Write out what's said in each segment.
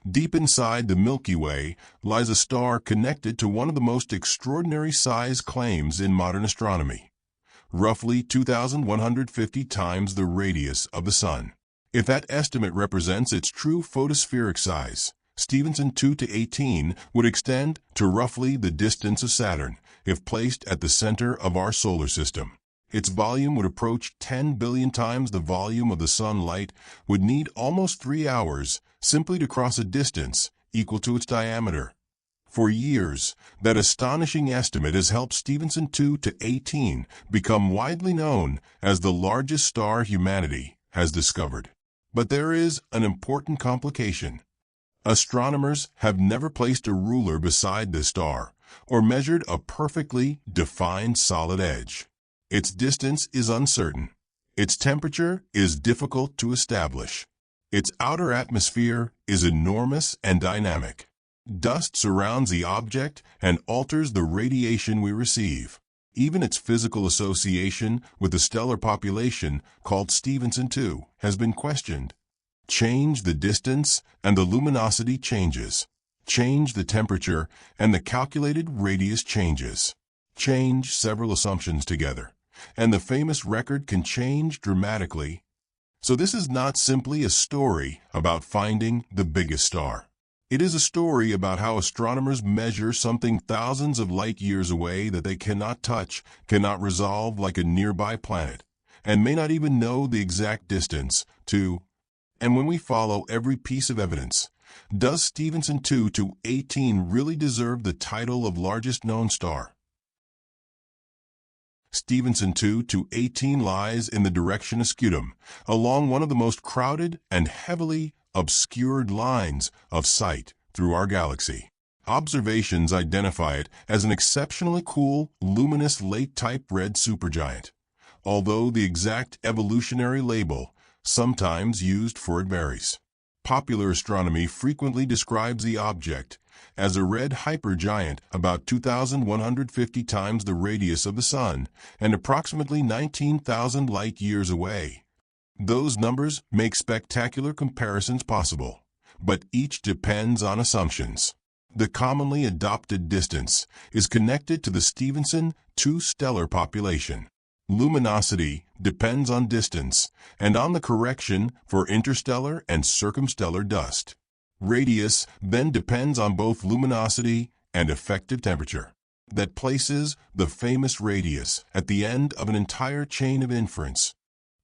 Deep inside the Milky Way lies a star connected to one of the most extraordinary size claims in modern astronomy, roughly 2,150 times the radius of the Sun. If that estimate represents its true photospheric size, Stephenson 2 to 18 would extend to roughly the distance of Saturn if placed at the center of our solar system. Its volume would approach 10 billion times the volume of the Sun. Light would need almost 3 hours simply to cross a distance equal to its diameter. For years, that astonishing estimate has helped Stephenson 2 to 18 become widely known as the largest star humanity has discovered. But there is an important complication. Astronomers have never placed a ruler beside this star or measured a perfectly defined solid edge. Its distance is uncertain. Its temperature is difficult to establish. Its outer atmosphere is enormous and dynamic. Dust surrounds the object and alters the radiation we receive. Even its physical association with the stellar population, called Stephenson 2, has been questioned. Change the distance and the luminosity changes. Change the temperature and the calculated radius changes. Change several assumptions together, and the famous record can change dramatically. So this is not simply a story about finding the biggest star. It is a story about how astronomers measure something thousands of light years away that they cannot touch, cannot resolve like a nearby planet, and may not even know the exact distance to. And when we follow every piece of evidence, does Stephenson 2 to 18 really deserve the title of largest known star? Stephenson 2 to 18 lies in the direction of Scutum, along one of the most crowded and heavily obscured lines of sight through our galaxy. Observations identify it as an exceptionally cool, luminous late-type red supergiant, although the exact evolutionary label sometimes used for it varies. Popular astronomy frequently describes the object as a red hypergiant about 2,150 times the radius of the Sun and approximately 19,000 light-years away. Those numbers make spectacular comparisons possible, but each depends on assumptions. The commonly adopted distance is connected to the Stephenson 2 stellar population. Luminosity depends on distance and on the correction for interstellar and circumstellar dust. Radius then depends on both luminosity and effective temperature. That places the famous radius at the end of an entire chain of inference.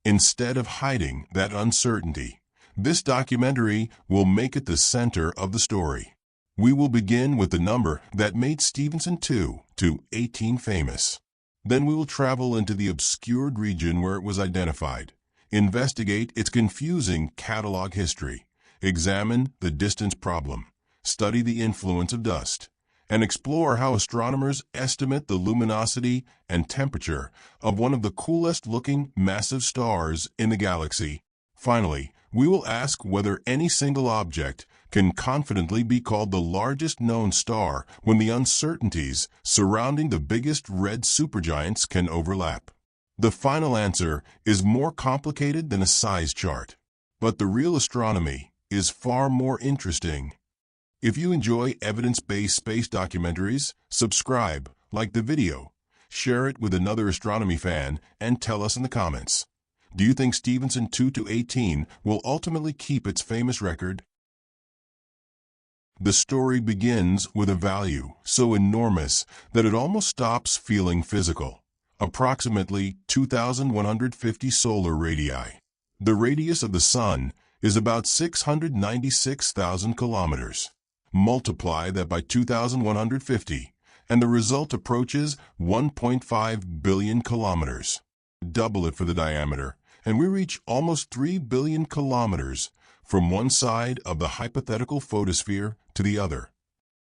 Instead of hiding that uncertainty, this documentary will make it the center of the story. We will begin with the number that made Stephenson 2 to 18 famous. Then we will travel into the obscured region where it was identified, investigate its confusing catalog history, examine the distance problem, study the influence of dust, and explore how astronomers estimate the luminosity and temperature of one of the coolest-looking massive stars in the galaxy. Finally, we will ask whether any single object can confidently be called the largest known star when the uncertainties surrounding the biggest red supergiants can overlap. The final answer is more complicated than a size chart, but the real astronomy is far more interesting. If you enjoy evidence-based space documentaries, subscribe, like the video, share it with another astronomy fan, and tell us in the comments. Do you think Stephenson 2 to 18 will ultimately keep its famous record? The story begins with a value so enormous that it almost stops feeling physical. Approximately 2,150 solar radii. The radius of the Sun is about 696,000 kilometers. Multiply that by 2,150, and the result approaches 1.5 billion kilometers. Double it for the diameter, and we reach almost 3 billion kilometers from one side of the hypothetical photosphere to the other.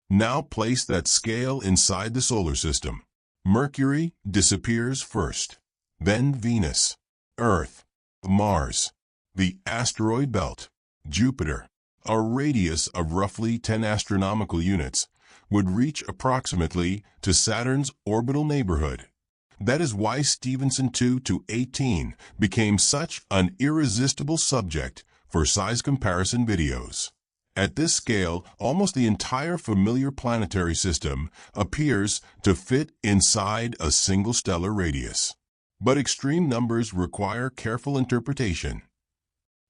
Now place that scale inside the solar system. Mercury disappears first, then Venus, Earth, Mars, the asteroid belt, Jupiter. A radius of roughly 10 astronomical units would reach approximately to Saturn's orbital neighborhood. That is why Stephenson 2 to 18 became such an irresistible subject for size comparison videos. At this scale, almost the entire familiar planetary system appears to fit inside a single stellar radius. But extreme numbers require careful interpretation.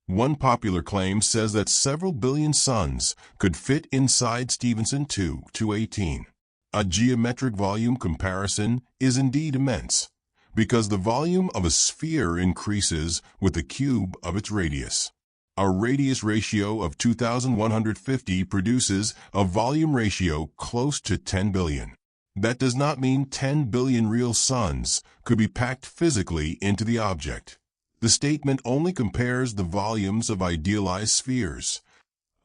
One popular claim says that several billion suns could fit inside Stephenson 2-18. A geometric volume comparison is indeed immense, because the volume of a sphere increases with the cube of its radius. A radius ratio of 2,150 produces a volume ratio close to 10 billion. That does not mean 10 billion real suns could be packed physically into the object. The statement only compares the volumes of idealized spheres.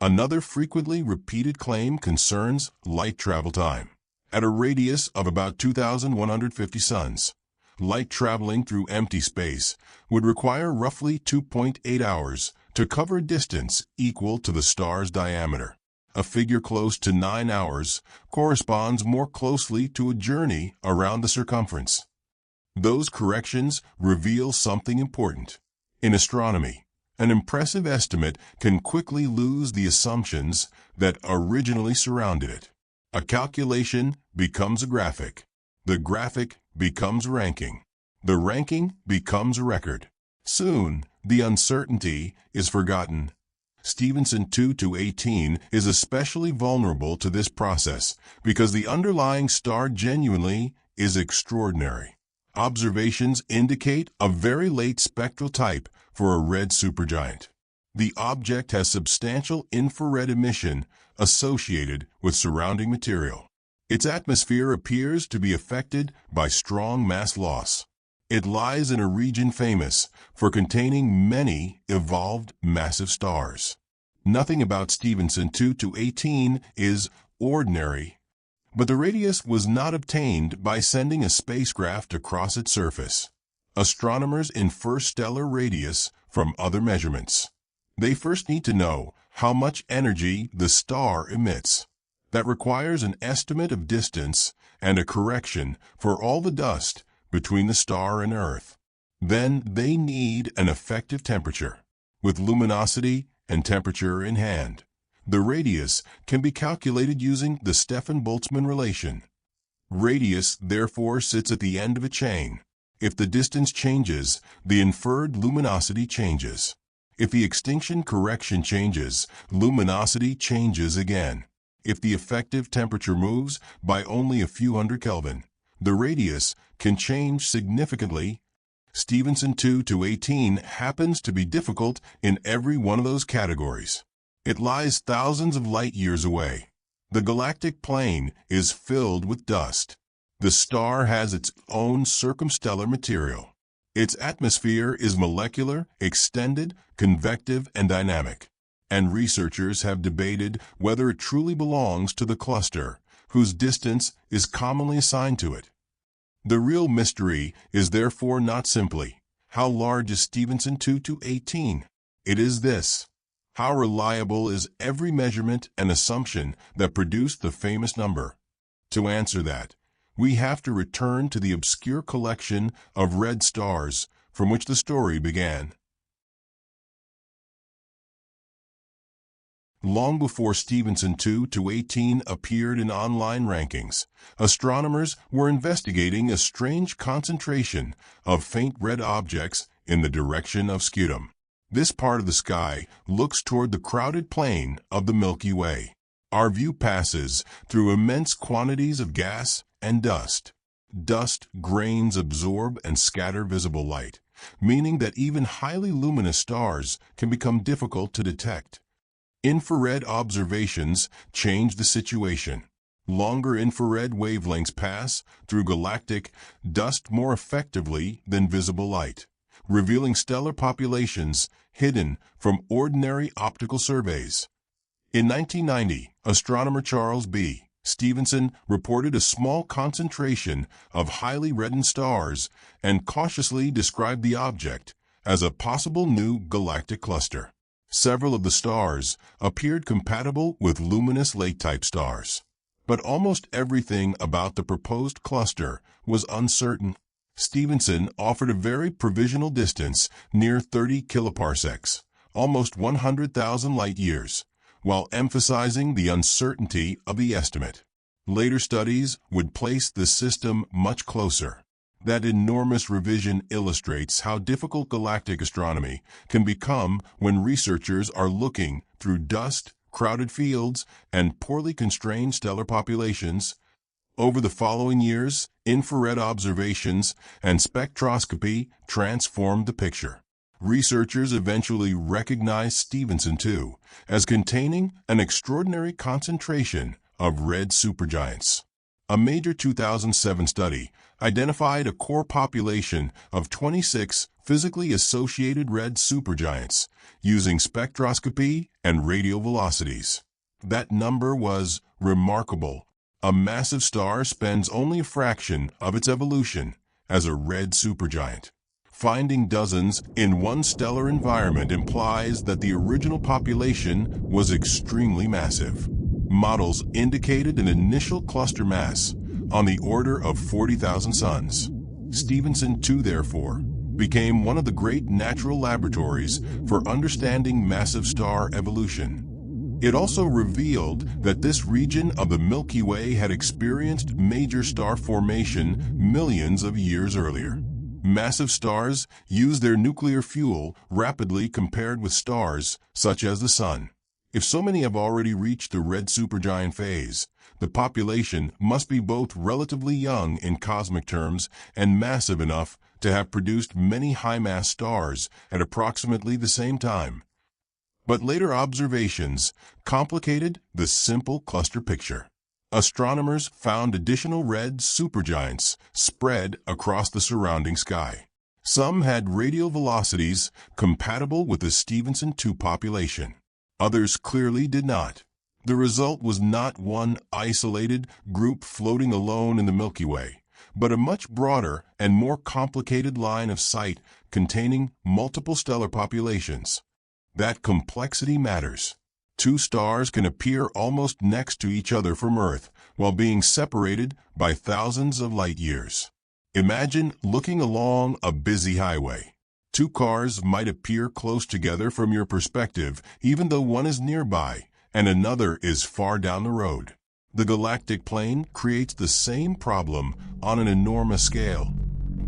Another frequently repeated claim concerns light travel time. At a radius of about 2,150 suns, light traveling through empty space would require roughly 2.8 hours to cover a distance equal to the star's diameter. A figure close to 9 hours corresponds more closely to a journey around the circumference. Those corrections reveal something important. In astronomy, an impressive estimate can quickly lose the assumptions that originally surrounded it. A calculation becomes a graphic. The graphic becomes ranking. The ranking becomes a record. Soon, the uncertainty is forgotten. Stephenson 2-18 is especially vulnerable to this process because the underlying star genuinely is extraordinary. Observations indicate a very late spectral type for a red supergiant. The object has substantial infrared emission associated with surrounding material. Its atmosphere appears to be affected by strong mass loss. It lies in a region famous for containing many evolved massive stars. Nothing about Stephenson 2-18 is ordinary, but the radius was not obtained by sending a spacecraft across its surface. Astronomers infer stellar radius from other measurements. They first need to know how much energy the star emits. That requires an estimate of distance and a correction for all the dust between the star and Earth. Then they need an effective temperature. With luminosity and temperature in hand, the radius can be calculated using the Stefan-Boltzmann relation. Radius, therefore, sits at the end of a chain. If the distance changes, the inferred luminosity changes. If the extinction correction changes, luminosity changes again. If the effective temperature moves by only a few hundred Kelvin, the radius can change significantly. Stephenson 2-18 happens to be difficult in every one of those categories. It lies thousands of light years away. The galactic plane is filled with dust. The star has its own circumstellar material. Its atmosphere is molecular, extended, convective, and dynamic. And researchers have debated whether it truly belongs to the cluster, whose distance is commonly assigned to it. The real mystery is therefore not simply, how large is Stephenson 2-18? It is this: how reliable is every measurement and assumption that produced the famous number? To answer that, we have to return to the obscure collection of red stars from which the story began. Long before Stephenson 2-18 appeared in online rankings, astronomers were investigating a strange concentration of faint red objects in the direction of Scutum. This part of the sky looks toward the crowded plain of the Milky Way. Our view passes through immense quantities of gas and dust. Dust grains absorb and scatter visible light, meaning that even highly luminous stars can become difficult to detect. Infrared observations change the situation. Longer infrared wavelengths pass through galactic dust more effectively than visible light, revealing stellar populations hidden from ordinary optical surveys. In 1990, astronomer Charles B. Stephenson reported a small concentration of highly reddened stars and cautiously described the object as a possible new galactic cluster. Several of the stars appeared compatible with luminous late-type stars, but almost everything about the proposed cluster was uncertain. Stephenson offered a very provisional distance near 30 kiloparsecs, almost 100,000 light-years, while emphasizing the uncertainty of the estimate. Later studies would place the system much closer. That enormous revision illustrates how difficult galactic astronomy can become when researchers are looking through dust, crowded fields, and poorly constrained stellar populations. Over the following years, infrared observations and spectroscopy transformed the picture. Researchers eventually recognized Stephenson 2 as containing an extraordinary concentration of red supergiants. A major 2007 study identified a core population of 26 physically associated red supergiants using spectroscopy and radial velocities. That number was remarkable. A massive star spends only a fraction of its evolution as a red supergiant. Finding dozens in one stellar environment implies that the original population was extremely massive. Models indicated an initial cluster mass on the order of 40,000 suns. Stephenson 2, therefore, became one of the great natural laboratories for understanding massive star evolution. It also revealed that this region of the Milky Way had experienced major star formation millions of years earlier. Massive stars use their nuclear fuel rapidly compared with stars such as the Sun. If so many have already reached the red supergiant phase, the population must be both relatively young in cosmic terms and massive enough to have produced many high-mass stars at approximately the same time. But later observations complicated the simple cluster picture. Astronomers found additional red supergiants spread across the surrounding sky. Some had radial velocities compatible with the Stephenson 2 population. Others clearly did not. The result was not one isolated group floating alone in the Milky Way, but a much broader and more complicated line of sight containing multiple stellar populations. That complexity matters. Two stars can appear almost next to each other from Earth while being separated by thousands of light years. Imagine looking along a busy highway. Two cars might appear close together from your perspective, even though one is nearby and another is far down the road. The galactic plane creates the same problem on an enormous scale.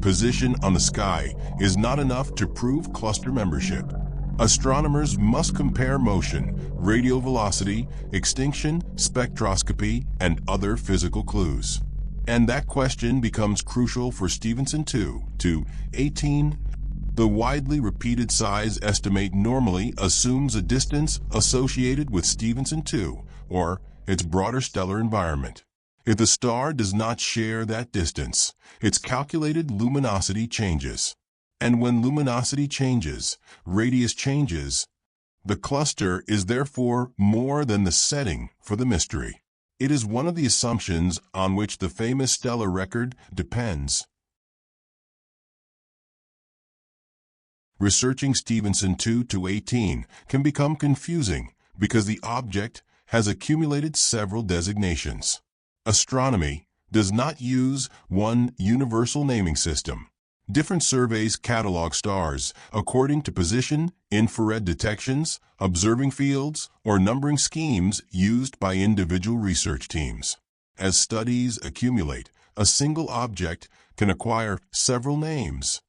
Position on the sky is not enough to prove cluster membership. Astronomers must compare motion, radial velocity, extinction, spectroscopy, and other physical clues. And that question becomes crucial for Stephenson 2 to 18. The widely repeated size estimate normally assumes a distance associated with Stephenson 2, or its broader stellar environment. If the star does not share that distance, its calculated luminosity changes. And when luminosity changes, radius changes. The cluster is therefore more than the setting for the mystery. It is one of the assumptions on which the famous stellar record depends. Researching Stephenson 2 to 18 can become confusing because the object has accumulated several designations. Astronomy does not use one universal naming system. Different surveys catalog stars according to position, infrared detections, observing fields, or numbering schemes used by individual research teams. As studies accumulate, a single object can acquire several names.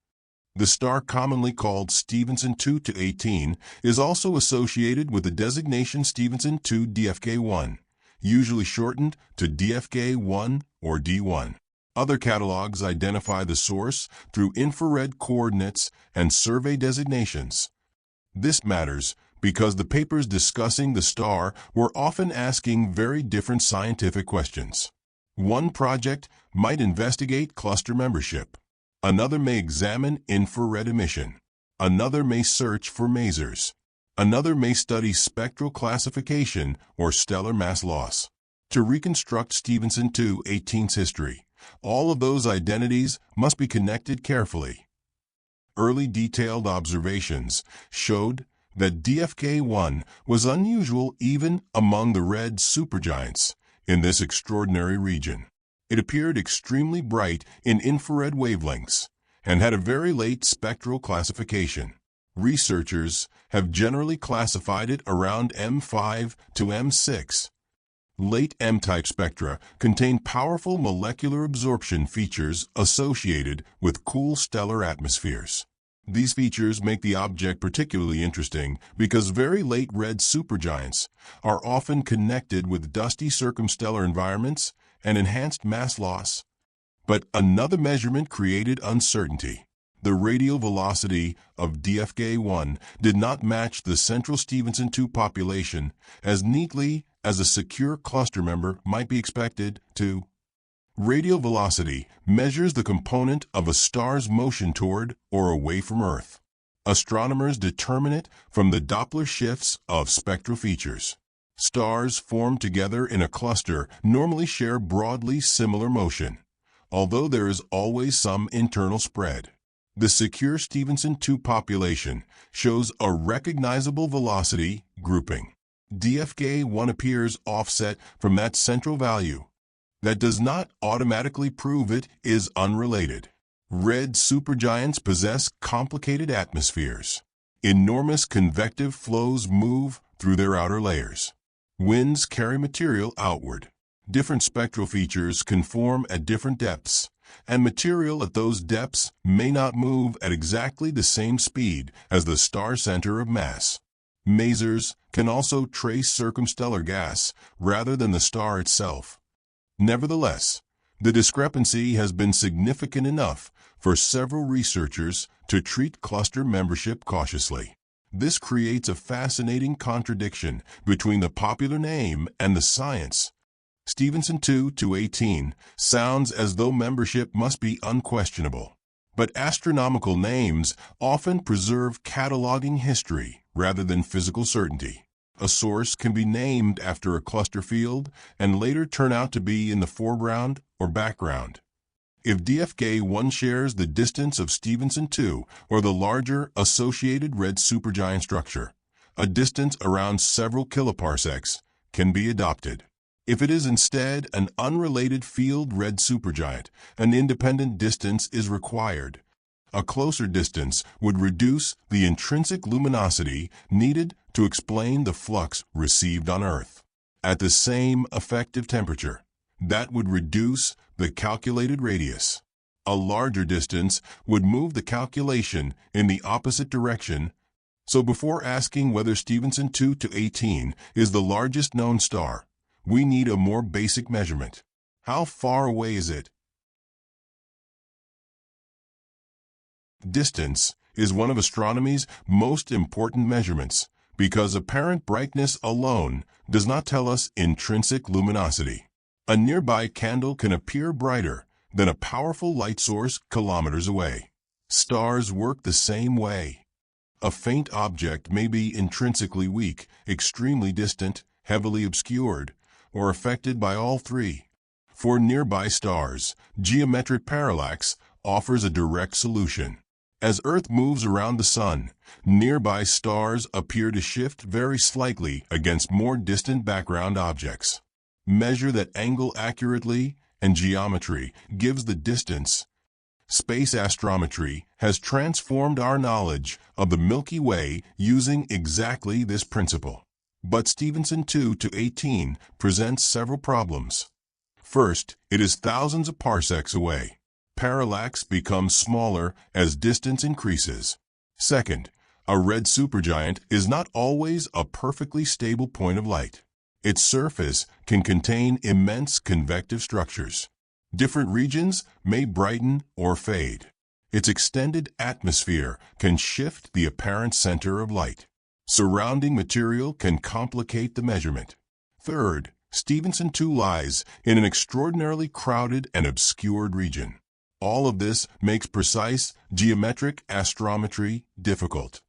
The star commonly called Stephenson 2 to 18 is also associated with the designation Stephenson 2 DFK1, usually shortened to DFK1 or D1. Other catalogs identify the source through infrared coordinates and survey designations. This matters because the papers discussing the star were often asking very different scientific questions. One project might investigate cluster membership. Another may examine infrared emission. Another may search for masers. Another may study spectral classification or stellar mass loss. To reconstruct Stephenson 2.18's history, all of those identities must be connected carefully. Early detailed observations showed that DFK1 was unusual even among the red supergiants in this extraordinary region. It appeared extremely bright in infrared wavelengths and had a very late spectral classification. Researchers have generally classified it around M5 to M6. Late M-type spectra contain powerful molecular absorption features associated with cool stellar atmospheres. These features make the object particularly interesting because very late red supergiants are often connected with dusty circumstellar environments and enhanced mass loss. But another measurement created uncertainty. The radial velocity of DFK-1 did not match the central Stephenson 2 population as neatly as a secure cluster member might be expected to. Radial velocity measures the component of a star's motion toward or away from Earth. Astronomers determine it from the Doppler shifts of spectral features. Stars formed together in a cluster normally share broadly similar motion, although there is always some internal spread. The secure Stephenson 2 population shows a recognizable velocity grouping. DFK-1 appears offset from that central value. That does not automatically prove it is unrelated. Red supergiants possess complicated atmospheres. Enormous convective flows move through their outer layers. Winds carry material outward. Different spectral features can form at different depths, and material at those depths may not move at exactly the same speed as the star center of mass. Masers can also trace circumstellar gas rather than the star itself. Nevertheless, the discrepancy has been significant enough for several researchers to treat cluster membership cautiously. This creates a fascinating contradiction between the popular name and the science. Stephenson 2 to 18 sounds as though membership must be unquestionable, but astronomical names often preserve cataloging history rather than physical certainty. A source can be named after a cluster field and later turn out to be in the foreground or background. If DFK-1 shares the distance of Stephenson 2 or the larger associated red supergiant structure, a distance around several kiloparsecs can be adopted. If it is instead an unrelated field red supergiant, an independent distance is required. A closer distance would reduce the intrinsic luminosity needed to explain the flux received on Earth. At the same effective temperature, that would reduce the calculated radius. A larger distance would move the calculation in the opposite direction. So before asking whether Stephenson 2 to 18 is the largest known star, we need a more basic measurement. How far away is it? Distance is one of astronomy's most important measurements because apparent brightness alone does not tell us intrinsic luminosity. A nearby candle can appear brighter than a powerful light source kilometers away. Stars work the same way. A faint object may be intrinsically weak, extremely distant, heavily obscured, or affected by all three. For nearby stars, geometric parallax offers a direct solution. As Earth moves around the Sun, nearby stars appear to shift very slightly against more distant background objects. Measure that angle accurately, and geometry gives the distance. Space astrometry has transformed our knowledge of the Milky Way using exactly this principle. But Stephenson 2 to 18 presents several problems. First, it is thousands of parsecs away. Parallax becomes smaller as distance increases. Second, a red supergiant is not always a perfectly stable point of light. Its surface can contain immense convective structures. Different regions may brighten or fade. Its extended atmosphere can shift the apparent center of light. Surrounding material can complicate the measurement. Third, Stephenson 2 lies in an extraordinarily crowded and obscured region. All of this makes precise geometric astrometry difficult.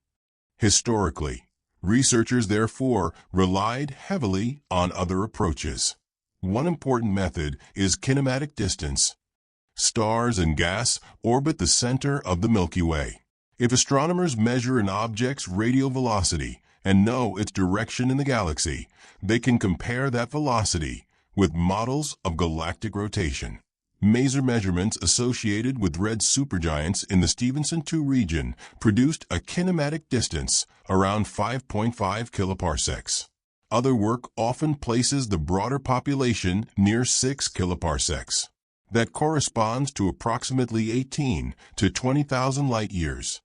Historically, researchers therefore relied heavily on other approaches. One important method is kinematic distance. Stars and gas orbit the center of the Milky Way. If astronomers measure an object's radial velocity and know its direction in the galaxy, they can compare that velocity with models of galactic rotation. Maser measurements associated with red supergiants in the Stephenson 2 region produced a kinematic distance around 5.5 kiloparsecs. Other work often places the broader population near 6 kiloparsecs. That corresponds to approximately 18 to 20,000 light-years.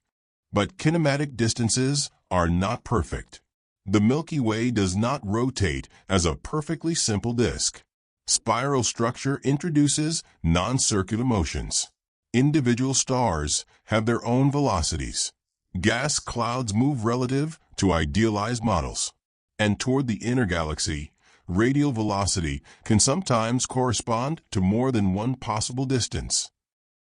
But kinematic distances are not perfect. The Milky Way does not rotate as a perfectly simple disk. Spiral structure introduces non-circular motions. Individual stars have their own velocities. Gas clouds move relative to idealized models. And toward the inner galaxy, radial velocity can sometimes correspond to more than one possible distance.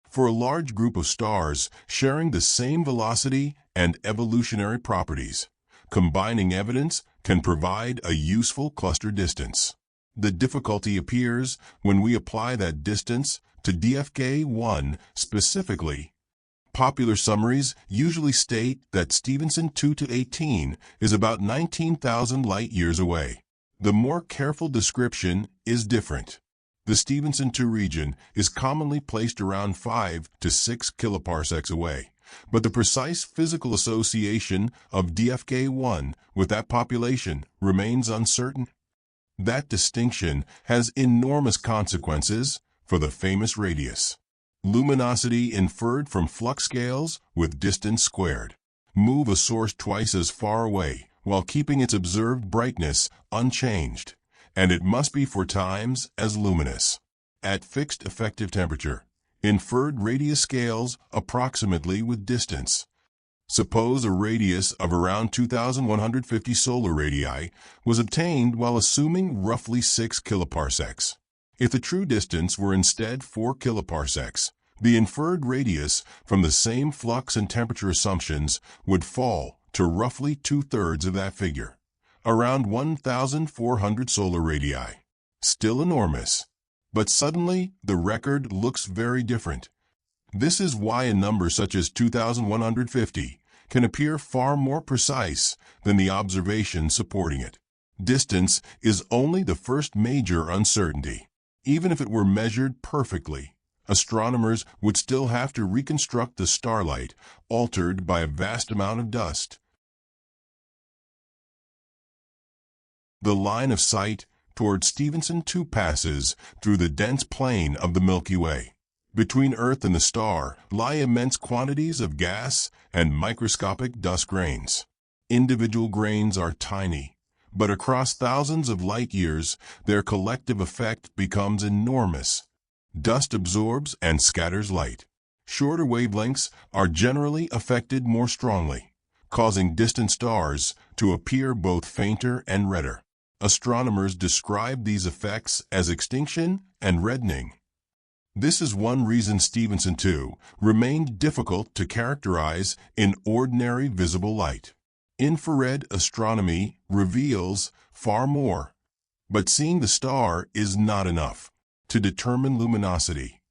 For a large group of stars sharing the same velocity and evolutionary properties, combining evidence can provide a useful cluster distance. The difficulty appears when we apply that distance to DFK1 specifically. Popular summaries usually state that Stephenson 2 to 18 is about 19,000 light-years away. The more careful description is different. The Stephenson 2 region is commonly placed around 5 to 6 kiloparsecs away, but the precise physical association of DFK1 with that population remains uncertain. That distinction has enormous consequences for the famous radius. Luminosity inferred from flux scales with distance squared. Move a source twice as far away while keeping its observed brightness unchanged, and it must be 4 times as luminous. At fixed effective temperature, inferred radius scales approximately with distance. Suppose a radius of around 2,150 solar radii was obtained while assuming roughly 6 kiloparsecs. If the true distance were instead 4 kiloparsecs, the inferred radius from the same flux and temperature assumptions would fall to roughly 2/3 of that figure, around 1,400 solar radii. Still enormous, but suddenly the record looks very different. This is why a number such as 2,150 can appear far more precise than the observation supporting it. Distance is only the first major uncertainty. Even if it were measured perfectly, astronomers would still have to reconstruct the starlight, altered by a vast amount of dust. The line of sight toward Stephenson 2 passes through the dense plain of the Milky Way. Between Earth and the star lie immense quantities of gas and microscopic dust grains. Individual grains are tiny, but across thousands of light-years, their collective effect becomes enormous. Dust absorbs and scatters light. Shorter wavelengths are generally affected more strongly, causing distant stars to appear both fainter and redder. Astronomers describe these effects as extinction and reddening. This is one reason Stephenson 2 remained difficult to characterize in ordinary visible light. Infrared astronomy reveals far more, but seeing the star is not enough to determine luminosity.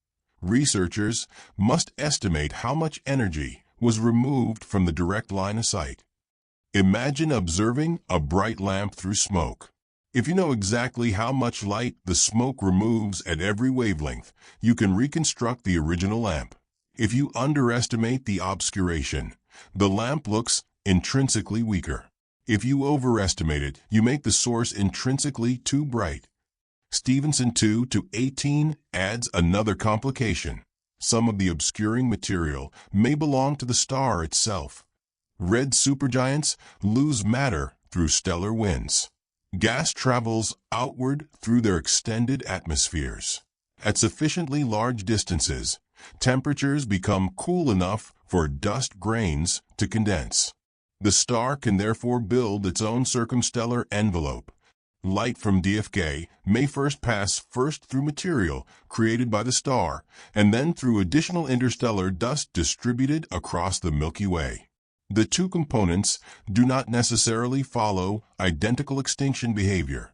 Researchers must estimate how much energy was removed from the direct line of sight. Imagine observing a bright lamp through smoke. If you know exactly how much light the smoke removes at every wavelength, you can reconstruct the original lamp. If you underestimate the obscuration, the lamp looks intrinsically weaker. If you overestimate it, you make the source intrinsically too bright. Stephenson 2 to 18 adds another complication. Some of the obscuring material may belong to the star itself. Red supergiants lose matter through stellar winds. Gas travels outward through their extended atmospheres. At sufficiently large distances, temperatures become cool enough for dust grains to condense. The star can therefore build its own circumstellar envelope. Light from DFK may pass first through material created by the star, and then through additional interstellar dust distributed across the Milky Way. The two components do not necessarily follow identical extinction behavior.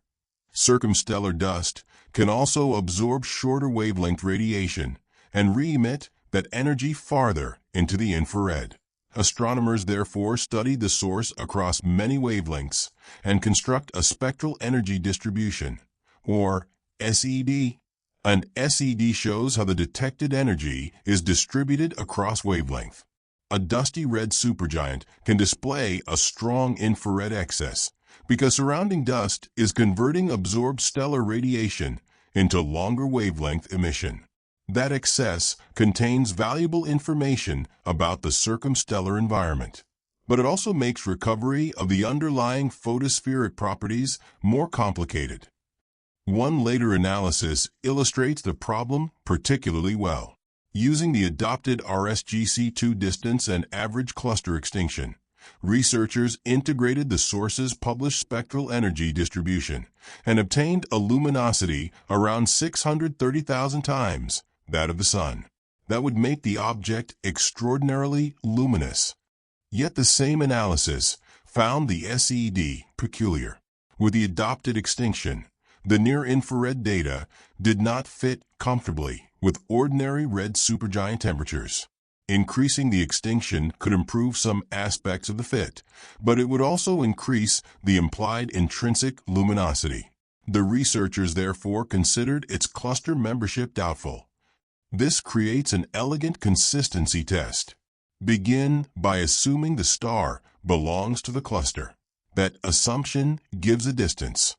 Circumstellar dust can also absorb shorter wavelength radiation and re-emit that energy farther into the infrared. Astronomers therefore study the source across many wavelengths and construct a spectral energy distribution, or SED. An SED shows how the detected energy is distributed across wavelength. A dusty red supergiant can display a strong infrared excess because surrounding dust is converting absorbed stellar radiation into longer wavelength emission. That excess contains valuable information about the circumstellar environment, but it also makes recovery of the underlying photospheric properties more complicated. One later analysis illustrates the problem particularly well. Using the adopted RSGC2 distance and average cluster extinction, researchers integrated the source's published spectral energy distribution and obtained a luminosity around 630,000 times that of the Sun. That would make the object extraordinarily luminous. Yet the same analysis found the SED peculiar. With the adopted extinction, the near-infrared data did not fit comfortably with ordinary red supergiant temperatures. Increasing the extinction could improve some aspects of the fit, but it would also increase the implied intrinsic luminosity. The researchers therefore considered its cluster membership doubtful. This creates an elegant consistency test. Begin by assuming the star belongs to the cluster. That assumption gives a distance.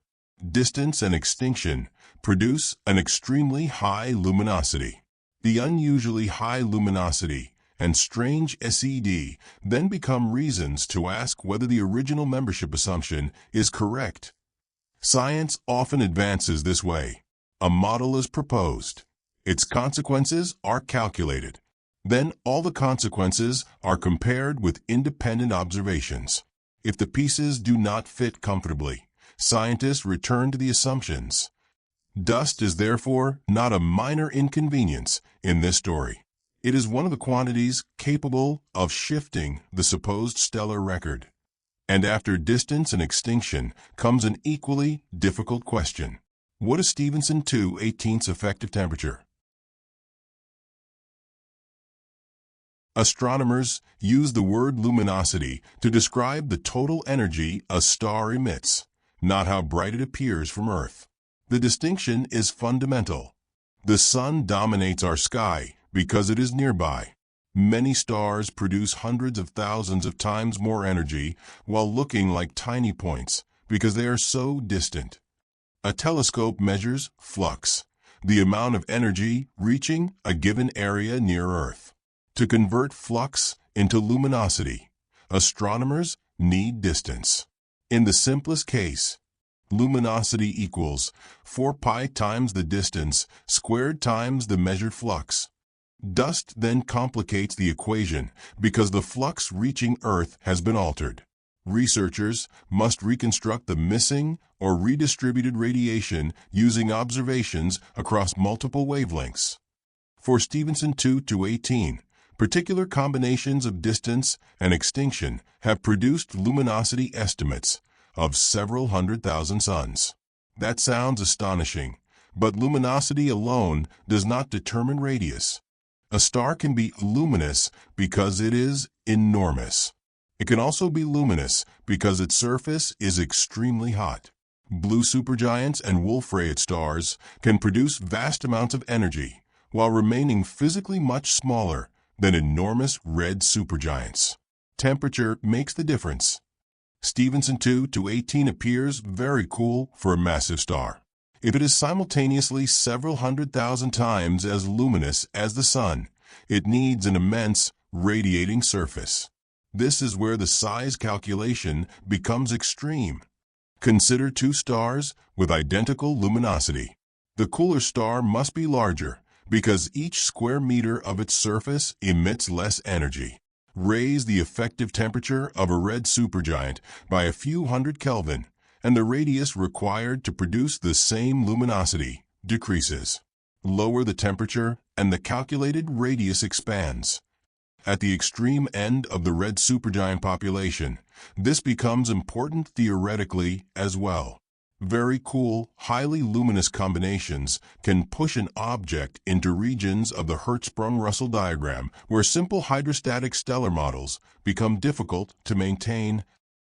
Distance and extinction produce an extremely high luminosity. The unusually high luminosity and strange SED then become reasons to ask whether the original membership assumption is correct. Science often advances this way. A model is proposed. Its consequences are calculated. Then all the consequences are compared with independent observations. If the pieces do not fit comfortably, scientists return to the assumptions. Dust is therefore not a minor inconvenience in this story. It is one of the quantities capable of shifting the supposed stellar record. And after distance and extinction comes an equally difficult question. What is Stephenson 2/18 effective temperature? Astronomers use the word luminosity to describe the total energy a star emits, not how bright it appears from Earth. The distinction is fundamental. The Sun dominates our sky because it is nearby. Many stars produce hundreds of thousands of times more energy while looking like tiny points because they are so distant. A telescope measures flux, the amount of energy reaching a given area near Earth. To convert flux into luminosity, astronomers need distance. In the simplest case, luminosity equals 4 pi times the distance squared times the measured flux. Dust then complicates the equation because the flux reaching Earth has been altered. Researchers must reconstruct the missing or redistributed radiation using observations across multiple wavelengths. For Stephenson 2/18, particular combinations of distance and extinction have produced luminosity estimates of several 100,000 suns. That sounds astonishing, but luminosity alone does not determine radius. A star can be luminous because it is enormous. It can also be luminous because its surface is extremely hot. Blue supergiants and Wolf-Rayet stars can produce vast amounts of energy while remaining physically much smaller than enormous red supergiants. Temperature makes the difference. Stephenson 2/18 appears very cool for a massive star. If it is simultaneously several 100,000 times as luminous as the Sun, it needs an immense radiating surface. This is where the size calculation becomes extreme. Consider two stars with identical luminosity. The cooler star must be larger because each square meter of its surface emits less energy. Raise the effective temperature of a red supergiant by a few hundred Kelvin, and the radius required to produce the same luminosity decreases. Lower the temperature, and the calculated radius expands. At the extreme end of the red supergiant population, this becomes important theoretically as well. Very cool, highly luminous combinations can push an object into regions of the Hertzsprung-Russell diagram where simple hydrostatic stellar models become difficult to maintain.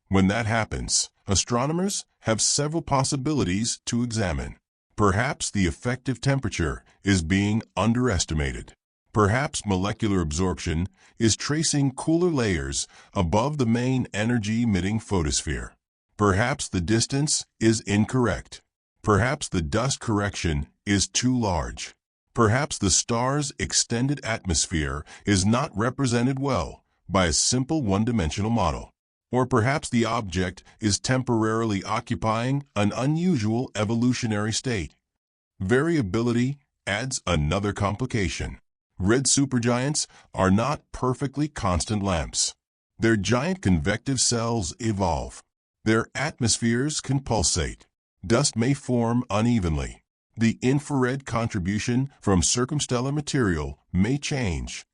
When that happens, astronomers have several possibilities to examine. Perhaps the effective temperature is being underestimated. Perhaps molecular absorption is tracing cooler layers above the main energy-emitting photosphere. Perhaps the distance is incorrect. Perhaps the dust correction is too large. Perhaps the star's extended atmosphere is not represented well by a simple one-dimensional model. Or perhaps the object is temporarily occupying an unusual evolutionary state. Variability adds another complication. Red supergiants are not perfectly constant lamps. Their giant convective cells evolve. Their atmospheres can pulsate. Dust may form unevenly. The infrared contribution from circumstellar material may change.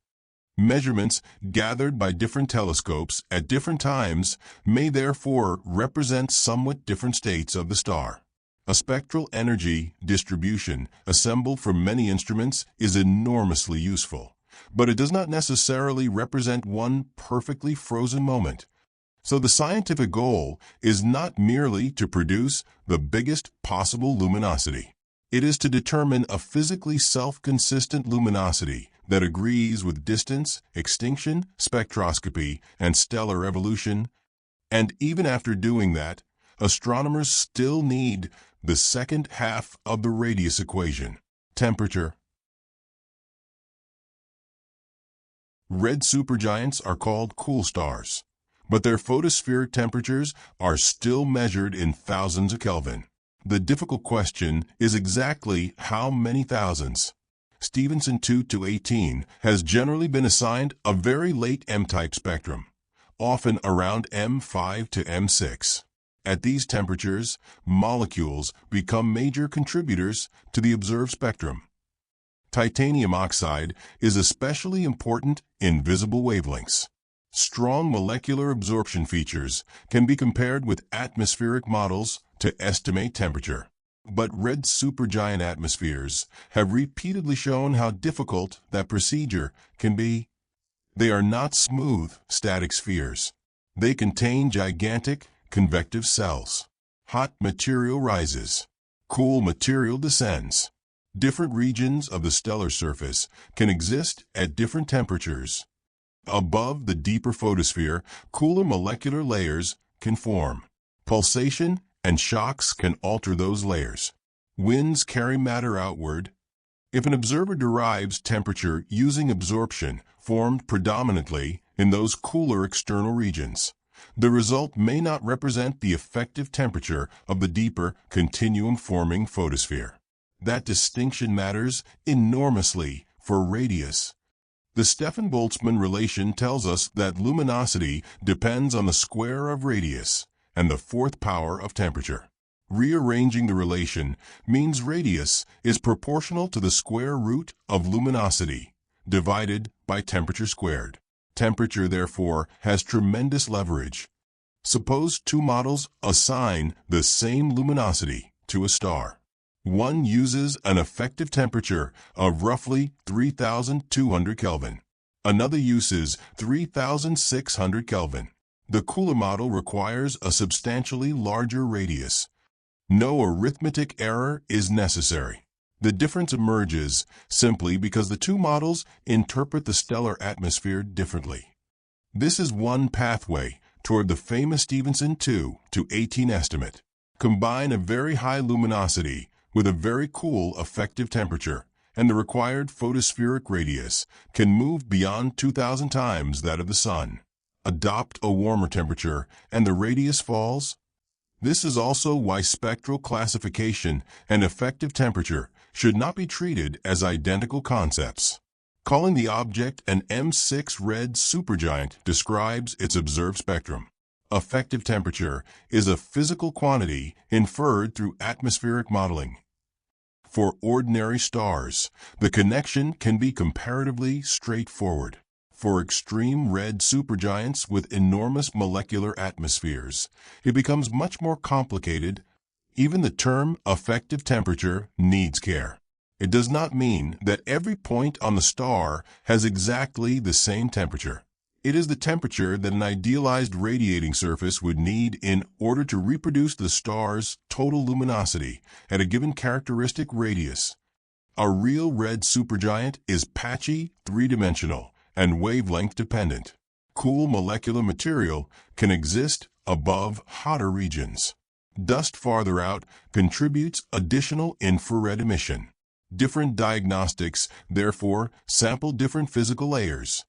Measurements gathered by different telescopes at different times may therefore represent somewhat different states of the star. A spectral energy distribution assembled from many instruments is enormously useful, but it does not necessarily represent one perfectly frozen moment. So the scientific goal is not merely to produce the biggest possible luminosity. It is to determine a physically self-consistent luminosity that agrees with distance, extinction, spectroscopy, and stellar evolution. And even after doing that, astronomers still need the second half of the radius equation, temperature. Red supergiants are called cool stars, but their photospheric temperatures are still measured in thousands of Kelvin. The difficult question is exactly how many thousands. Stephenson 2 to 18 has generally been assigned a very late M-type spectrum, often around M5 to M6. At these temperatures, molecules become major contributors to the observed spectrum. Titanium oxide is especially important in visible wavelengths. Strong molecular absorption features can be compared with atmospheric models to estimate temperature. But red supergiant atmospheres have repeatedly shown how difficult that procedure can be. They are not smooth, static spheres. They contain gigantic, convective cells. Hot material rises. Cool material descends. Different regions of the stellar surface can exist at different temperatures. Above the deeper photosphere, cooler molecular layers can form. Pulsation and shocks can alter those layers. Winds carry matter outward. If an observer derives temperature using absorption formed predominantly in those cooler external regions, the result may not represent the effective temperature of the deeper continuum-forming photosphere. That distinction matters enormously for radius. The Stefan-Boltzmann relation tells us that luminosity depends on the square of radius and the fourth power of temperature. Rearranging the relation means radius is proportional to the square root of luminosity divided by temperature squared. Temperature, therefore, has tremendous leverage. Suppose two models assign the same luminosity to a star. One uses an effective temperature of roughly 3,200 Kelvin. Another uses 3,600 Kelvin. The cooler model requires a substantially larger radius. No arithmetic error is necessary. The difference emerges simply because the two models interpret the stellar atmosphere differently. This is one pathway toward the famous Stephenson 2 to 18 estimate. Combine a very high luminosity with a very cool effective temperature, and the required photospheric radius can move beyond 2,000 times that of the Sun. Adopt a warmer temperature, and the radius falls. This is also why spectral classification and effective temperature should not be treated as identical concepts. Calling the object an M6 red supergiant describes its observed spectrum. Effective temperature is a physical quantity inferred through atmospheric modeling. For ordinary stars, the connection can be comparatively straightforward. For extreme red supergiants with enormous molecular atmospheres, it becomes much more complicated. Even the term effective temperature needs care. It does not mean that every point on the star has exactly the same temperature. It is the temperature that an idealized radiating surface would need in order to reproduce the star's total luminosity at a given characteristic radius. A real red supergiant is patchy, three-dimensional, and wavelength dependent. Cool molecular material can exist above hotter regions. Dust farther out contributes additional infrared emission. Different diagnostics, therefore, sample different physical layers.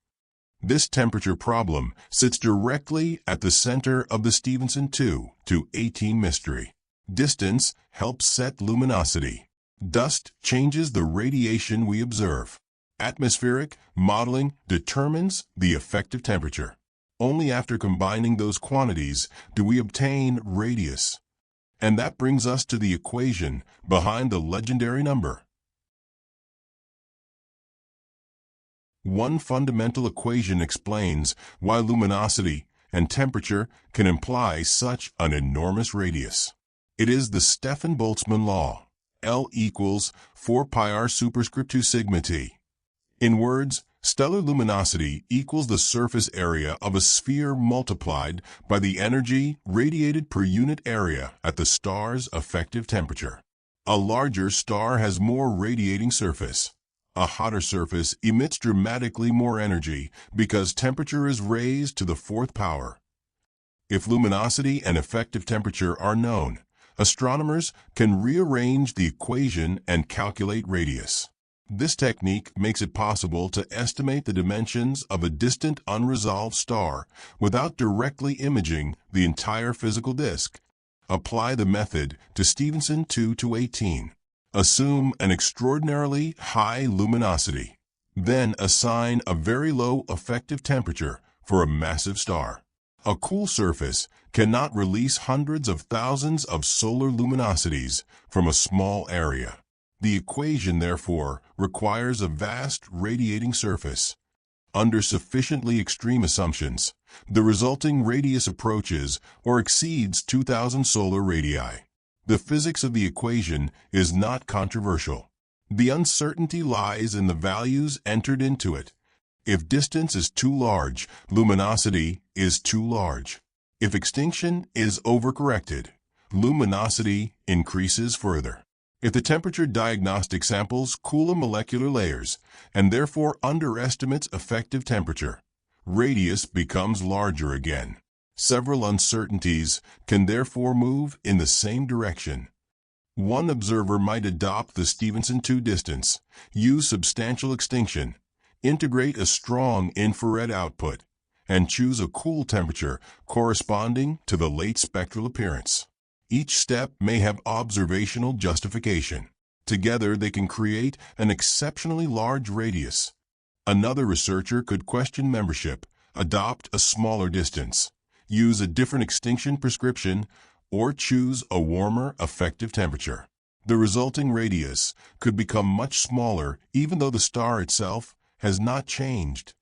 This temperature problem sits directly at the center of the Stephenson 2 to 18 mystery. Distance helps set luminosity. Dust changes the radiation we observe. Atmospheric modeling determines the effective temperature. Only after combining those quantities do we obtain radius. And that brings us to the equation behind the legendary number. One fundamental equation explains why luminosity and temperature can imply such an enormous radius. It is the Stefan-Boltzmann law. L equals 4 pi r superscript 2 sigma t. In words, stellar luminosity equals the surface area of a sphere multiplied by the energy radiated per unit area at the star's effective temperature. A larger star has more radiating surface. A hotter surface emits dramatically more energy because temperature is raised to the fourth power. If luminosity and effective temperature are known, astronomers can rearrange the equation and calculate radius. This technique makes it possible to estimate the dimensions of a distant unresolved star without directly imaging the entire physical disk. Apply the method to Stephenson 2 to 18. Assume an extraordinarily high luminosity. Then assign a very low effective temperature for a massive star. A cool surface cannot release hundreds of thousands of solar luminosities from a small area. The equation, therefore, requires a vast radiating surface. Under sufficiently extreme assumptions, the resulting radius approaches or exceeds 2,000 solar radii. The physics of the equation is not controversial. The uncertainty lies in the values entered into it. If distance is too large, luminosity is too large. If extinction is overcorrected, luminosity increases further. If the temperature diagnostic samples cooler molecular layers and therefore underestimates effective temperature, radius becomes larger again. Several uncertainties can therefore move in the same direction. One observer might adopt the Stephenson 2 distance, use substantial extinction, integrate a strong infrared output, and choose a cool temperature corresponding to the late spectral appearance. Each step may have observational justification. Together they can create an exceptionally large radius. Another researcher could question membership, adopt a smaller distance, use a different extinction prescription, or choose a warmer effective temperature. The resulting radius could become much smaller even though the star itself has not changed.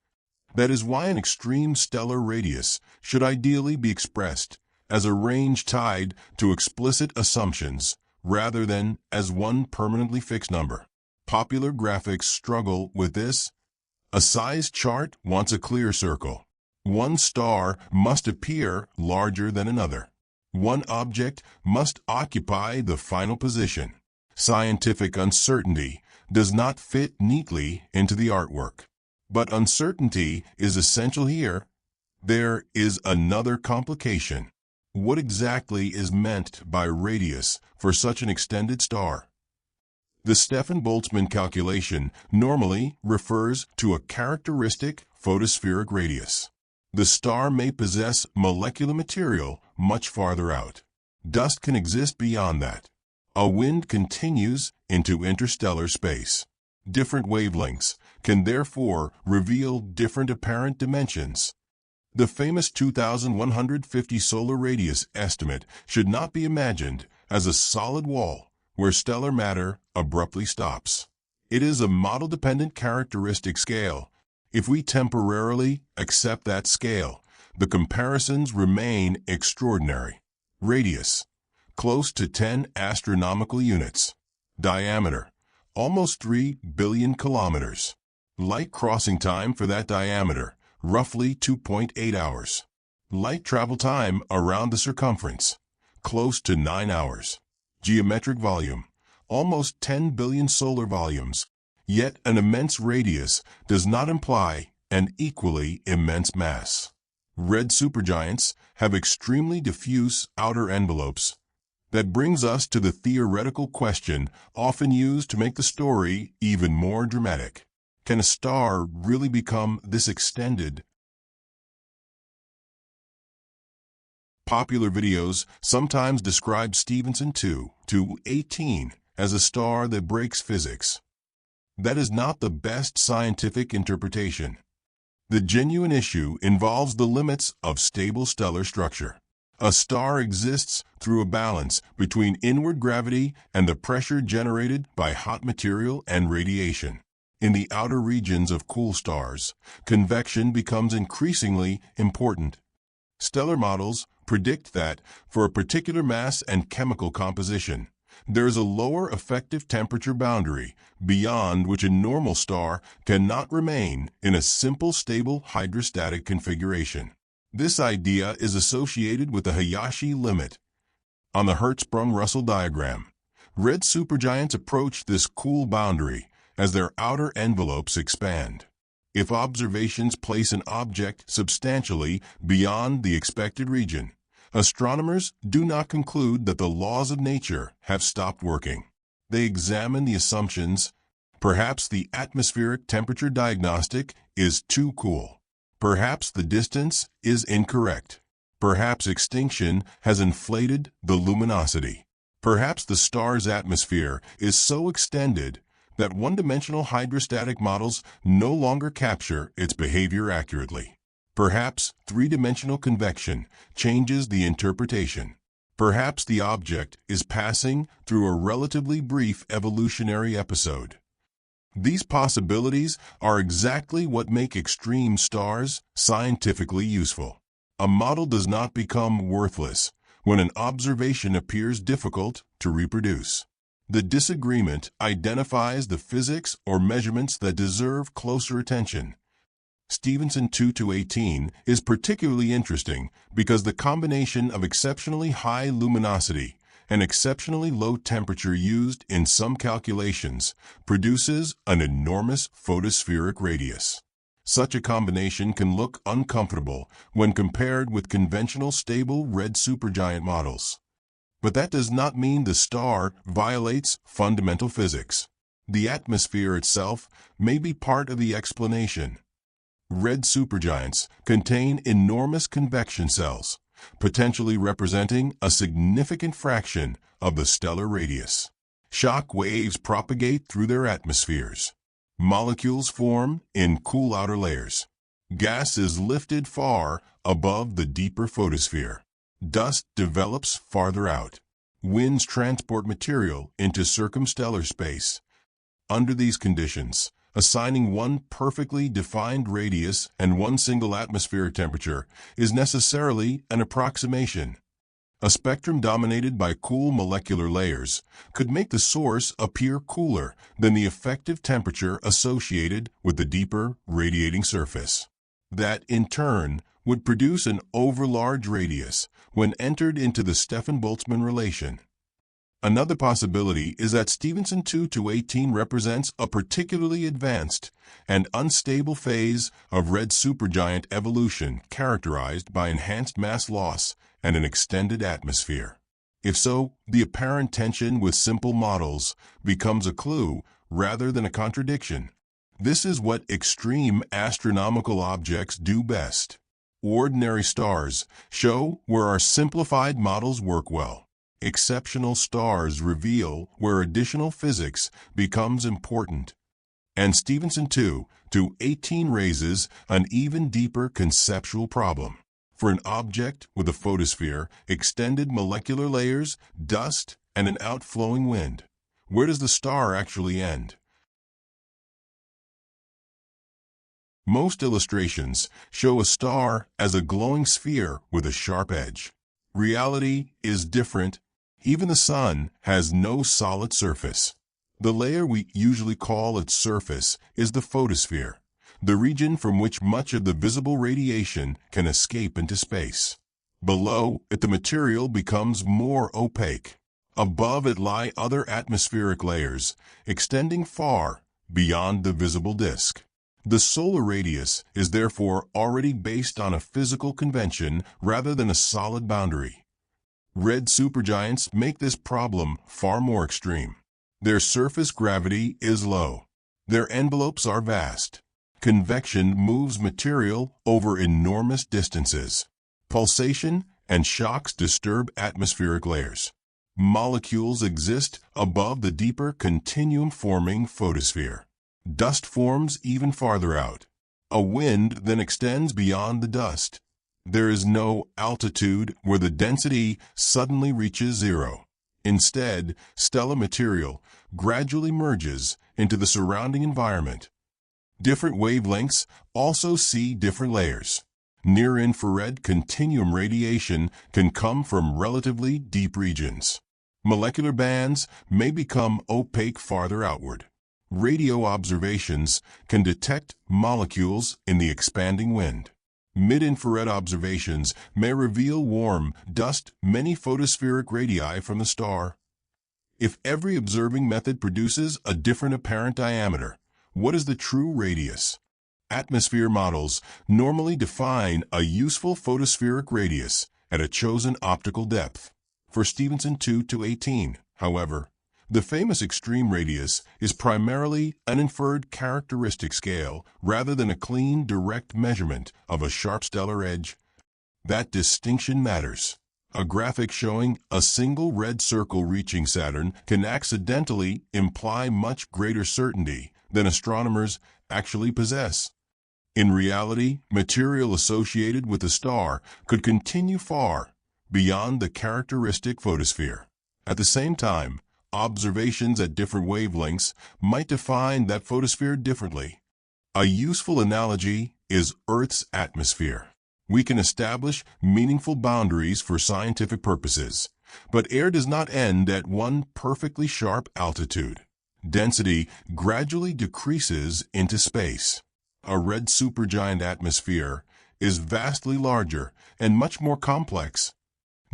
That is why an extreme stellar radius should ideally be expressed as a range tied to explicit assumptions rather than as one permanently fixed number. Popular graphics struggle with this. A size chart wants a clear circle. One star must appear larger than another. One object must occupy the final position. Scientific uncertainty does not fit neatly into the artwork. But uncertainty is essential here. There is another complication. What exactly is meant by radius for such an extended star? The Stefan-Boltzmann calculation normally refers to a characteristic photospheric radius. The star may possess molecular material much farther out. Dust can exist beyond that. A wind continues into interstellar space. Different wavelengths can therefore reveal different apparent dimensions. The famous 2,150 solar radius estimate should not be imagined as a solid wall where stellar matter abruptly stops. It is a model-dependent characteristic scale. If we temporarily accept that scale, the comparisons remain extraordinary. Radius, close to 10 astronomical units. Diameter, almost 3 billion kilometers. Light crossing time for that diameter roughly 2.8 hours. Light travel time around the circumference, close to 9 hours. Geometric volume, almost 10 billion solar volumes. Yet an immense radius does not imply an equally immense mass. Red supergiants have extremely diffuse outer envelopes. That brings us to the theoretical question often used to make the story even more dramatic. Can a star really become this extended? Popular videos sometimes describe Stephenson 2-18 as a star that breaks physics. That is not the best scientific interpretation. The genuine issue involves the limits of stable stellar structure. A star exists through a balance between inward gravity and the pressure generated by hot material and radiation. In the outer regions of cool stars, convection becomes increasingly important. Stellar models predict that, for a particular mass and chemical composition, there is a lower effective temperature boundary beyond which a normal star cannot remain in a simple stable hydrostatic configuration. This idea is associated with the Hayashi limit. On the Hertzsprung-Russell diagram, red supergiants approach this cool boundary as their outer envelopes expand. If observations place an object substantially beyond the expected region, astronomers do not conclude that the laws of nature have stopped working. They examine the assumptions. Perhaps the atmospheric temperature diagnostic is too cool. Perhaps the distance is incorrect. Perhaps extinction has inflated the luminosity. Perhaps the star's atmosphere is so extended that one-dimensional hydrostatic models no longer capture its behavior accurately. Perhaps three-dimensional convection changes the interpretation. Perhaps the object is passing through a relatively brief evolutionary episode. These possibilities are exactly what make extreme stars scientifically useful. A model does not become worthless when an observation appears difficult to reproduce. The disagreement identifies the physics or measurements that deserve closer attention. Stephenson 2-18 is particularly interesting because the combination of exceptionally high luminosity and exceptionally low temperature used in some calculations produces an enormous photospheric radius. Such a combination can look uncomfortable when compared with conventional stable red supergiant models. But that does not mean the star violates fundamental physics. The atmosphere itself may be part of the explanation. Red supergiants contain enormous convection cells, potentially representing a significant fraction of the stellar radius. Shock waves propagate through their atmospheres. Molecules form in cool outer layers. Gas is lifted far above the deeper photosphere. Dust develops farther out. Winds transport material into circumstellar space. Under these conditions, assigning one perfectly defined radius and one single atmospheric temperature is necessarily an approximation. A spectrum dominated by cool molecular layers could make the source appear cooler than the effective temperature associated with the deeper radiating surface. That, in turn, would produce an overlarge radius when entered into the Stefan-Boltzmann relation. Another possibility is that Stephenson 2-18 represents a particularly advanced and unstable phase of red supergiant evolution characterized by enhanced mass loss and an extended atmosphere. If so, the apparent tension with simple models becomes a clue rather than a contradiction. This is what extreme astronomical objects do best. Ordinary stars show where our simplified models work well. Exceptional stars reveal where additional physics becomes important. And Stephenson 2-18 raises an even deeper conceptual problem. For an object with a photosphere, extended molecular layers, dust, and an outflowing wind, where does the star actually end? Most illustrations show a star as a glowing sphere with a sharp edge. Reality is different. Even the sun has no solid surface. The layer we usually call its surface is the photosphere, the region from which much of the visible radiation can escape into space. Below it, the material becomes more opaque. Above it lie other atmospheric layers, extending far beyond the visible disk. The solar radius is therefore already based on a physical convention rather than a solid boundary. Red supergiants make this problem far more extreme. Their surface gravity is low. Their envelopes are vast. Convection moves material over enormous distances. Pulsation and shocks disturb atmospheric layers. Molecules exist above the deeper continuum-forming photosphere. Dust forms even farther out. A wind then extends beyond the dust. There is no altitude where the density suddenly reaches zero. Instead, stellar material gradually merges into the surrounding environment. Different wavelengths also see different layers. Near-infrared continuum radiation can come from relatively deep regions. Molecular bands may become opaque farther outward. Radio observations can detect molecules in the expanding wind. Mid-infrared observations may reveal warm dust many photospheric radii from the star. If every observing method produces a different apparent diameter, what is the true radius? Atmosphere models normally define a useful photospheric radius at a chosen optical depth. For Stephenson 2 to 18, however, the famous extreme radius is primarily an inferred characteristic scale rather than a clean, direct measurement of a sharp stellar edge. That distinction matters. A graphic showing a single red circle reaching Saturn can accidentally imply much greater certainty than astronomers actually possess. In reality, material associated with the star could continue far beyond the characteristic photosphere. At the same time, observations at different wavelengths might define that photosphere differently. A useful analogy is Earth's atmosphere. We can establish meaningful boundaries for scientific purposes, but air does not end at one perfectly sharp altitude. Density gradually decreases into space. A red supergiant atmosphere is vastly larger and much more complex.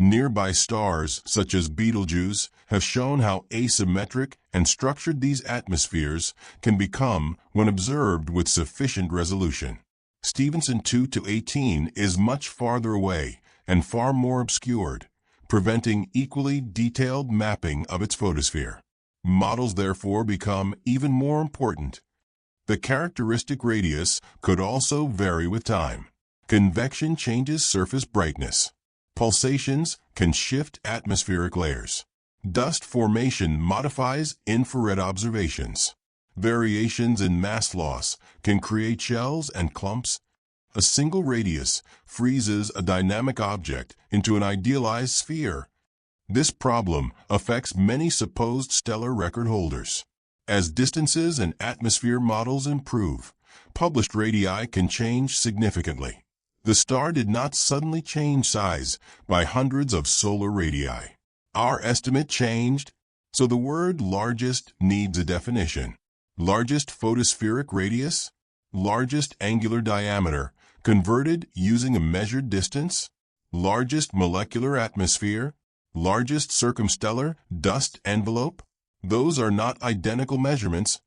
Nearby stars, such as Betelgeuse, have shown how asymmetric and structured these atmospheres can become when observed with sufficient resolution. Stephenson 2 to 18 is much farther away and far more obscured, preventing equally detailed mapping of its photosphere. Models therefore become even more important. The characteristic radius could also vary with time. Convection changes surface brightness. Pulsations can shift atmospheric layers. Dust formation modifies infrared observations. Variations in mass loss can create shells and clumps. A single radius freezes a dynamic object into an idealized sphere. This problem affects many supposed stellar record holders. As distances and atmosphere models improve, published radii can change significantly. The star did not suddenly change size by hundreds of solar radii. Our estimate changed, so the word largest needs a definition. Largest photospheric radius? Largest angular diameter, converted using a measured distance? Largest molecular atmosphere? Largest circumstellar dust envelope? Those are not identical measurements.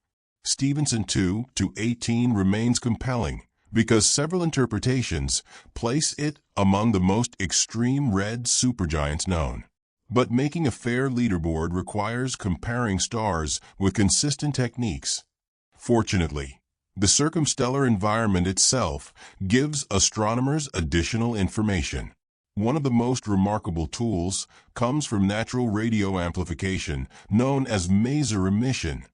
Stephenson 2 to 18 remains compelling because several interpretations place it among the most extreme red supergiants known. But making a fair leaderboard requires comparing stars with consistent techniques. Fortunately, the circumstellar environment itself gives astronomers additional information. One of the most remarkable tools comes from natural radio amplification, known as maser emission.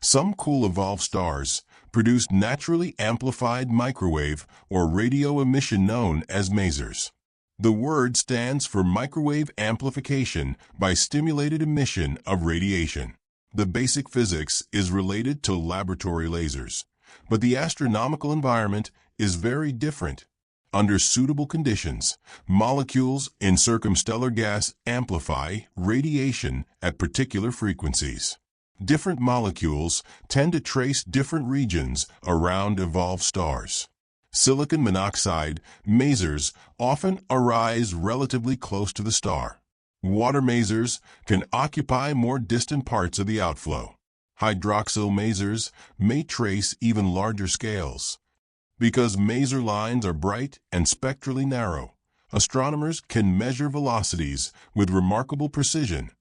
Some cool evolved stars produce naturally amplified microwave or radio emission known as masers. The word stands for microwave amplification by stimulated emission of radiation. The basic physics is related to laboratory lasers, but the astronomical environment is very different. Under suitable conditions, molecules in circumstellar gas amplify radiation at particular frequencies. Different molecules tend to trace different regions around evolved stars. Silicon monoxide masers often arise relatively close to the star. Water masers can occupy more distant parts of the outflow. Hydroxyl masers may trace even larger scales. Because maser lines are bright and spectrally narrow, astronomers can measure velocities with remarkable precision.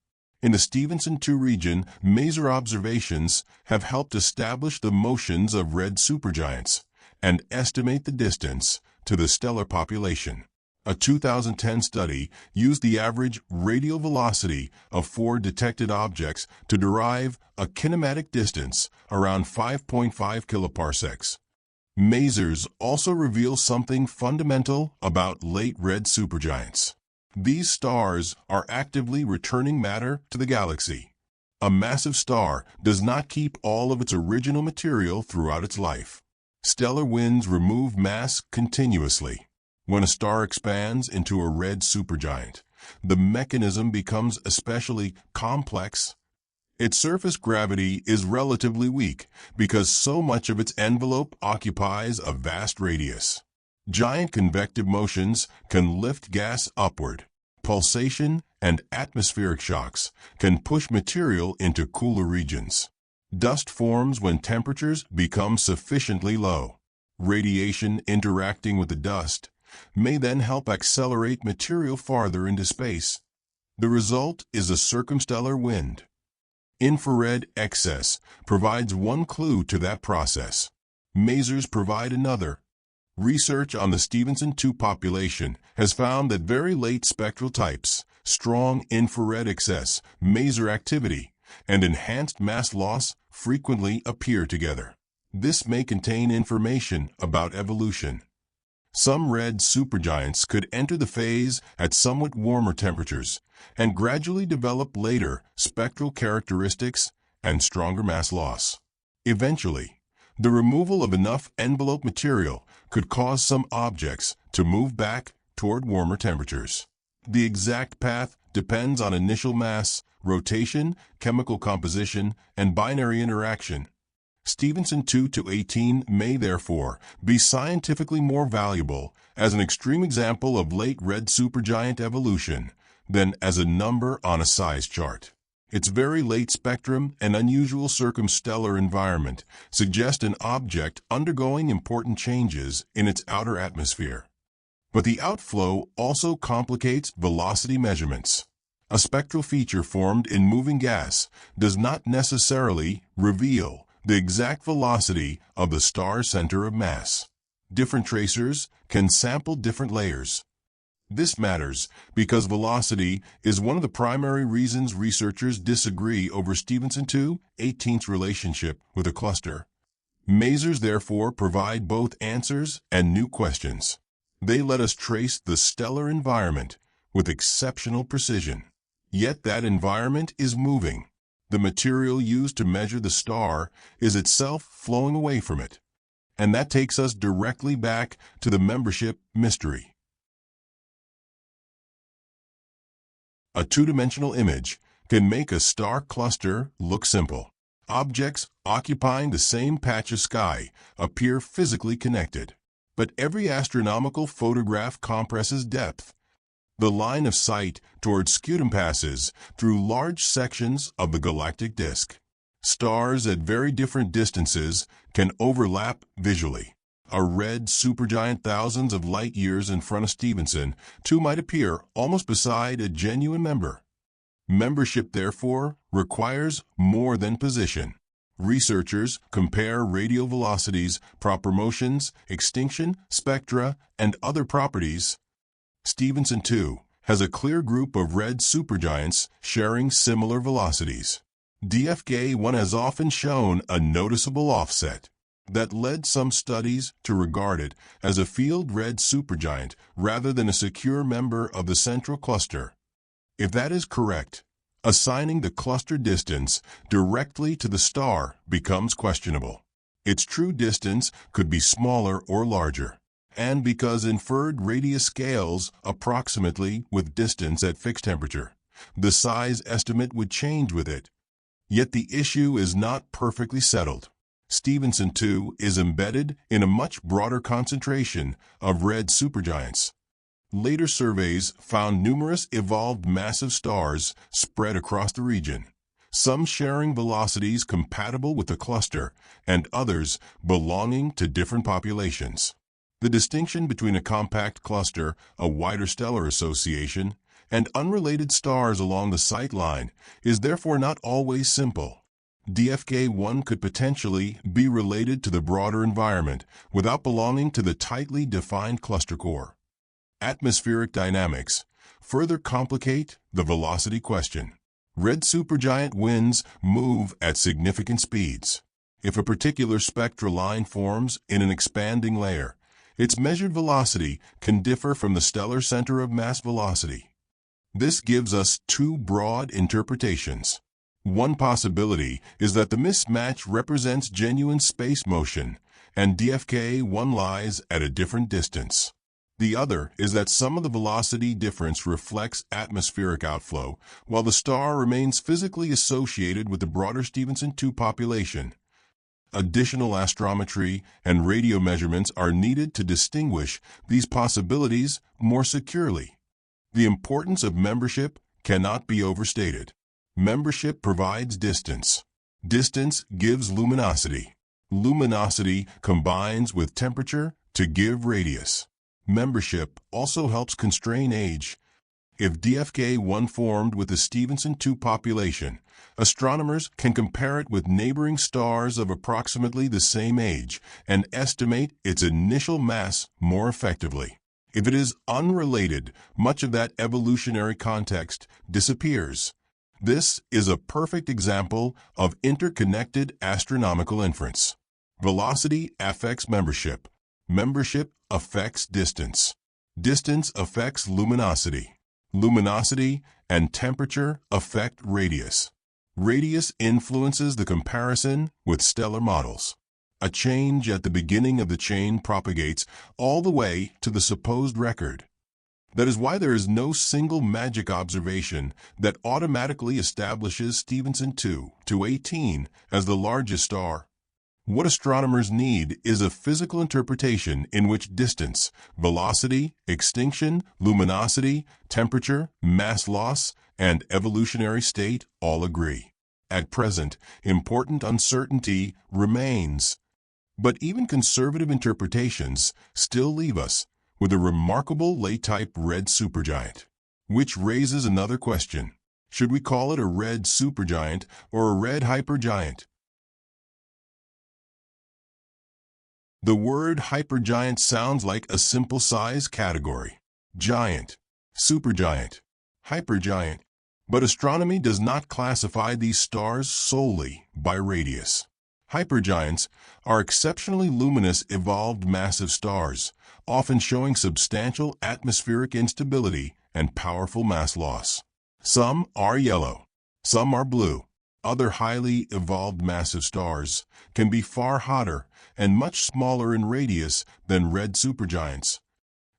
In the Stephenson 2 region, maser observations have helped establish the motions of red supergiants and estimate the distance to the stellar population. A 2010 study used the average radial velocity of 4 detected objects to derive a kinematic distance around 5.5 kiloparsecs. Masers also reveal something fundamental about late red supergiants. These stars are actively returning matter to the galaxy. A massive star does not keep all of its original material throughout its life. Stellar winds remove mass continuously. When a star expands into a red supergiant, the mechanism becomes especially complex. Its surface gravity is relatively weak because so much of its envelope occupies a vast radius. Giant convective motions can lift gas upward. Pulsation and atmospheric shocks can push material into cooler regions. Dust forms when temperatures become sufficiently low. Radiation interacting with the dust may then help accelerate material farther into space. The result is a circumstellar wind. Infrared excess provides one clue to that process. Masers provide another. Research on the Stephenson 2 population has found that very late spectral types, strong infrared excess, maser activity, and enhanced mass loss frequently appear together. This may contain information about evolution. Some red supergiants could enter the phase at somewhat warmer temperatures and gradually develop later spectral characteristics and stronger mass loss. Eventually, the removal of enough envelope material could cause some objects to move back toward warmer temperatures. The exact path depends on initial mass, rotation, chemical composition, and binary interaction. Stephenson 2-18 may therefore be scientifically more valuable as an extreme example of late red supergiant evolution than as a number on a size chart. Its very late spectrum and unusual circumstellar environment suggest an object undergoing important changes in its outer atmosphere. But the outflow also complicates velocity measurements. A spectral feature formed in moving gas does not necessarily reveal the exact velocity of the star's center of mass. Different tracers can sample different layers. This matters because velocity is one of the primary reasons researchers disagree over Stephenson 2-18's relationship with a cluster. Masers therefore provide both answers and new questions. They let us trace the stellar environment with exceptional precision. Yet that environment is moving. The material used to measure the star is itself flowing away from it. And that takes us directly back to the membership mystery. A two-dimensional image can make a star cluster look simple. Objects occupying the same patch of sky appear physically connected. But every astronomical photograph compresses depth. The line of sight towards scutum passes through large sections of the galactic disk. Stars at very different distances can overlap visually. A red supergiant thousands of light years in front of Stephenson 2 might appear almost beside a genuine member. Membership, therefore, requires more than position. Researchers compare radial velocities, proper motions, extinction, spectra, and other properties. Stephenson 2 has a clear group of red supergiants sharing similar velocities. DFK1 has often shown a noticeable offset that led some studies to regard it as a field red supergiant rather than a secure member of the central cluster. If that is correct, assigning the cluster distance directly to the star becomes questionable. Its true distance could be smaller or larger, and because inferred radius scales approximately with distance at fixed temperature, the size estimate would change with it. Yet the issue is not perfectly settled. Stephenson 2 is embedded in a much broader concentration of red supergiants. Later surveys found numerous evolved massive stars spread across the region, some sharing velocities compatible with the cluster and others belonging to different populations. The distinction between a compact cluster, a wider stellar association, and unrelated stars along the sight line is therefore not always simple. DFK-1 could potentially be related to the broader environment without belonging to the tightly defined cluster core. Atmospheric dynamics further complicate the velocity question. Red supergiant winds move at significant speeds. If a particular spectral line forms in an expanding layer, its measured velocity can differ from the stellar center of mass velocity. This gives us two broad interpretations. One possibility is that the mismatch represents genuine space motion, and DFK-1 lies at a different distance. The other is that some of the velocity difference reflects atmospheric outflow, while the star remains physically associated with the broader Stephenson 2 population. Additional astrometry and radio measurements are needed to distinguish these possibilities more securely. The importance of membership cannot be overstated. Membership provides distance. Distance gives luminosity. Luminosity combines with temperature to give radius. Membership also helps constrain age. If DFK-1 formed with the Stephenson 2 population, astronomers can compare it with neighboring stars of approximately the same age and estimate its initial mass more effectively. If it is unrelated, much of that evolutionary context disappears. This is a perfect example of interconnected astronomical inference. Velocity affects membership. Membership affects distance. Distance affects luminosity. Luminosity and temperature affect radius. Radius influences the comparison with stellar models. A change at the beginning of the chain propagates all the way to the supposed record. That is why there is no single magic observation that automatically establishes Stephenson 2 to 18 as the largest star. What astronomers need is a physical interpretation in which distance, velocity, extinction, luminosity, temperature, mass loss, and evolutionary state all agree. At present, important uncertainty remains. But even conservative interpretations still leave us with a remarkable late-type red supergiant, which raises another question. Should we call it a red supergiant or a red hypergiant? The word hypergiant sounds like a simple size category. Giant, supergiant, hypergiant. But astronomy does not classify these stars solely by radius. Hypergiants are exceptionally luminous evolved massive stars, often showing substantial atmospheric instability and powerful mass loss. Some are yellow, some are blue. Other highly evolved massive stars can be far hotter and much smaller in radius than red supergiants.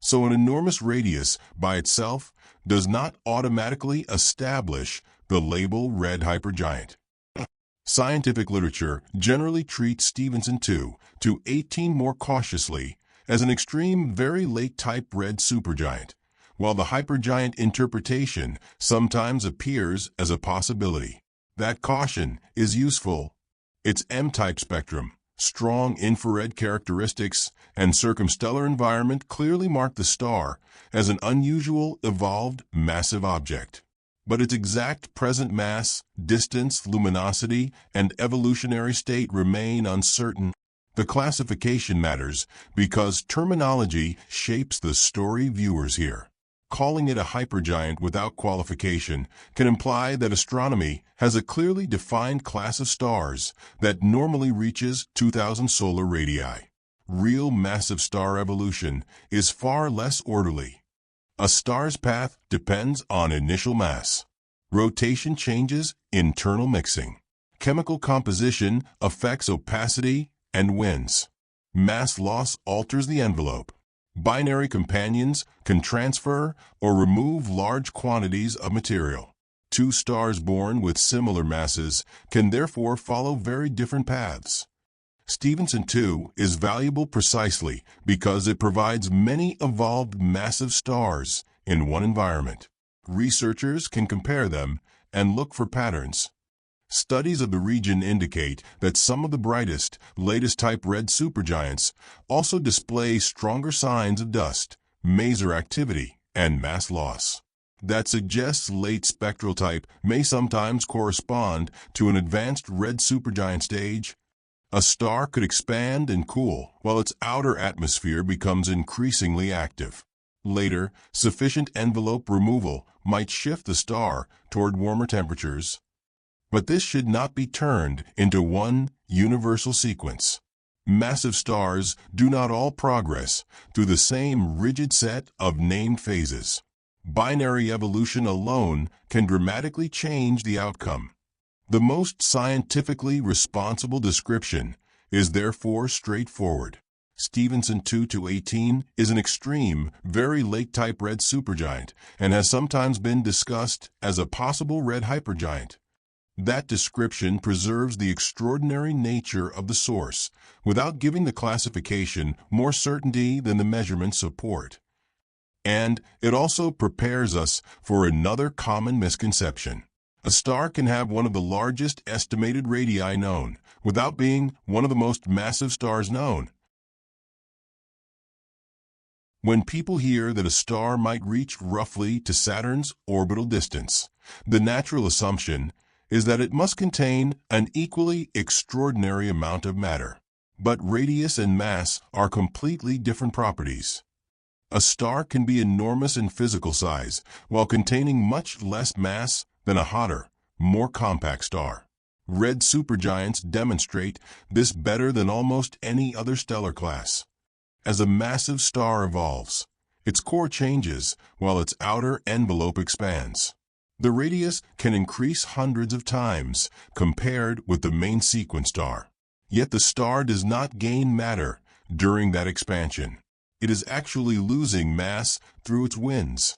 So an enormous radius by itself does not automatically establish the label red hypergiant. Scientific literature generally treats Stephenson 2 to 18 more cautiously as an extreme very late-type red supergiant, while the hypergiant interpretation sometimes appears as a possibility. That caution is useful. Its M-type spectrum, strong infrared characteristics, and circumstellar environment clearly mark the star as an unusual, evolved, massive object. But its exact present mass, distance, luminosity, and evolutionary state remain uncertain. The classification matters because terminology shapes the story viewers hear. Calling it a hypergiant without qualification can imply that astronomy has a clearly defined class of stars that normally reaches 2,000 solar radii. Real massive star evolution is far less orderly. A star's path depends on initial mass. Rotation changes internal mixing. Chemical composition affects opacity and winds. Mass loss alters the envelope. Binary companions can transfer or remove large quantities of material. Two stars born with similar masses can therefore follow very different paths. Stephenson 2 is valuable precisely because it provides many evolved massive stars in one environment. Researchers can compare them and look for patterns. Studies of the region indicate that some of the brightest, latest type red supergiants also display stronger signs of dust, maser activity, and mass loss. That suggests late spectral type may sometimes correspond to an advanced red supergiant stage. A star could expand and cool while its outer atmosphere becomes increasingly active. Later, sufficient envelope removal might shift the star toward warmer temperatures. But this should not be turned into one universal sequence. Massive stars do not all progress through the same rigid set of named phases. Binary evolution alone can dramatically change the outcome. The most scientifically responsible description is therefore straightforward. Stephenson 2-18 is an extreme, very late-type red supergiant and has sometimes been discussed as a possible red hypergiant. That description preserves the extraordinary nature of the source without giving the classification more certainty than the measurements support. And it also prepares us for another common misconception. A star can have one of the largest estimated radii known without being one of the most massive stars known. When people hear that a star might reach roughly to Saturn's orbital distance, the natural assumption is that it must contain an equally extraordinary amount of matter. But radius and mass are completely different properties. A star can be enormous in physical size while containing much less mass than a hotter, more compact star. Red supergiants demonstrate this better than almost any other stellar class. As a massive star evolves, its core changes while its outer envelope expands. The radius can increase hundreds of times compared with the main sequence star. Yet the star does not gain matter during that expansion. It is actually losing mass through its winds.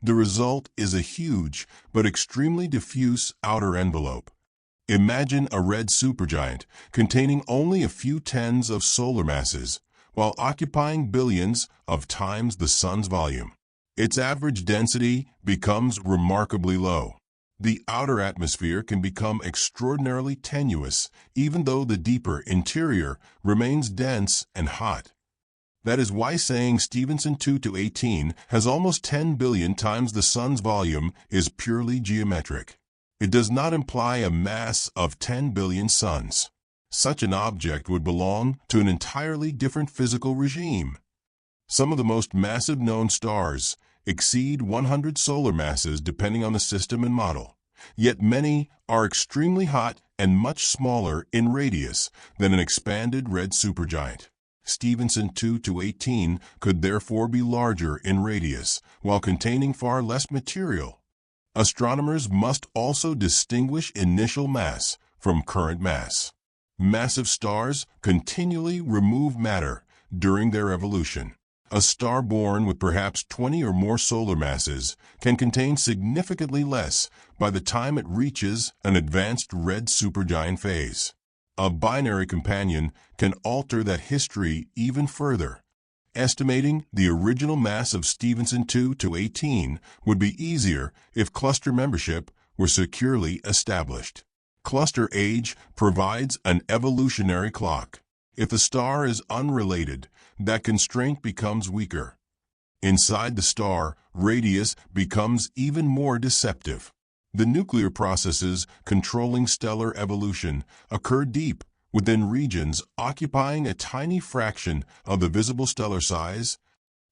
The result is a huge but extremely diffuse outer envelope. Imagine a red supergiant containing only a few tens of solar masses while occupying billions of times the Sun's volume. Its average density becomes remarkably low. The outer atmosphere can become extraordinarily tenuous even though the deeper interior remains dense and hot. That is why saying Stephenson 2-18 has almost 10 billion times the Sun's volume is purely geometric. It does not imply a mass of 10 billion suns. Such an object would belong to an entirely different physical regime. Some of the most massive known stars exceed 100 solar masses depending on the system and model. Yet many are extremely hot and much smaller in radius than an expanded red supergiant. Stephenson 2-18 could therefore be larger in radius while containing far less material. Astronomers must also distinguish initial mass from current mass. Massive stars continually remove matter during their evolution. A star born with perhaps 20 or more solar masses can contain significantly less by the time it reaches an advanced red supergiant phase. A binary companion can alter that history even further. Estimating the original mass of Stephenson 2-18 would be easier if cluster membership were securely established. Cluster age provides an evolutionary clock. If a star is unrelated, that constraint becomes weaker. Inside the star, radius becomes even more deceptive. The nuclear processes controlling stellar evolution occur deep within regions occupying a tiny fraction of the visible stellar size.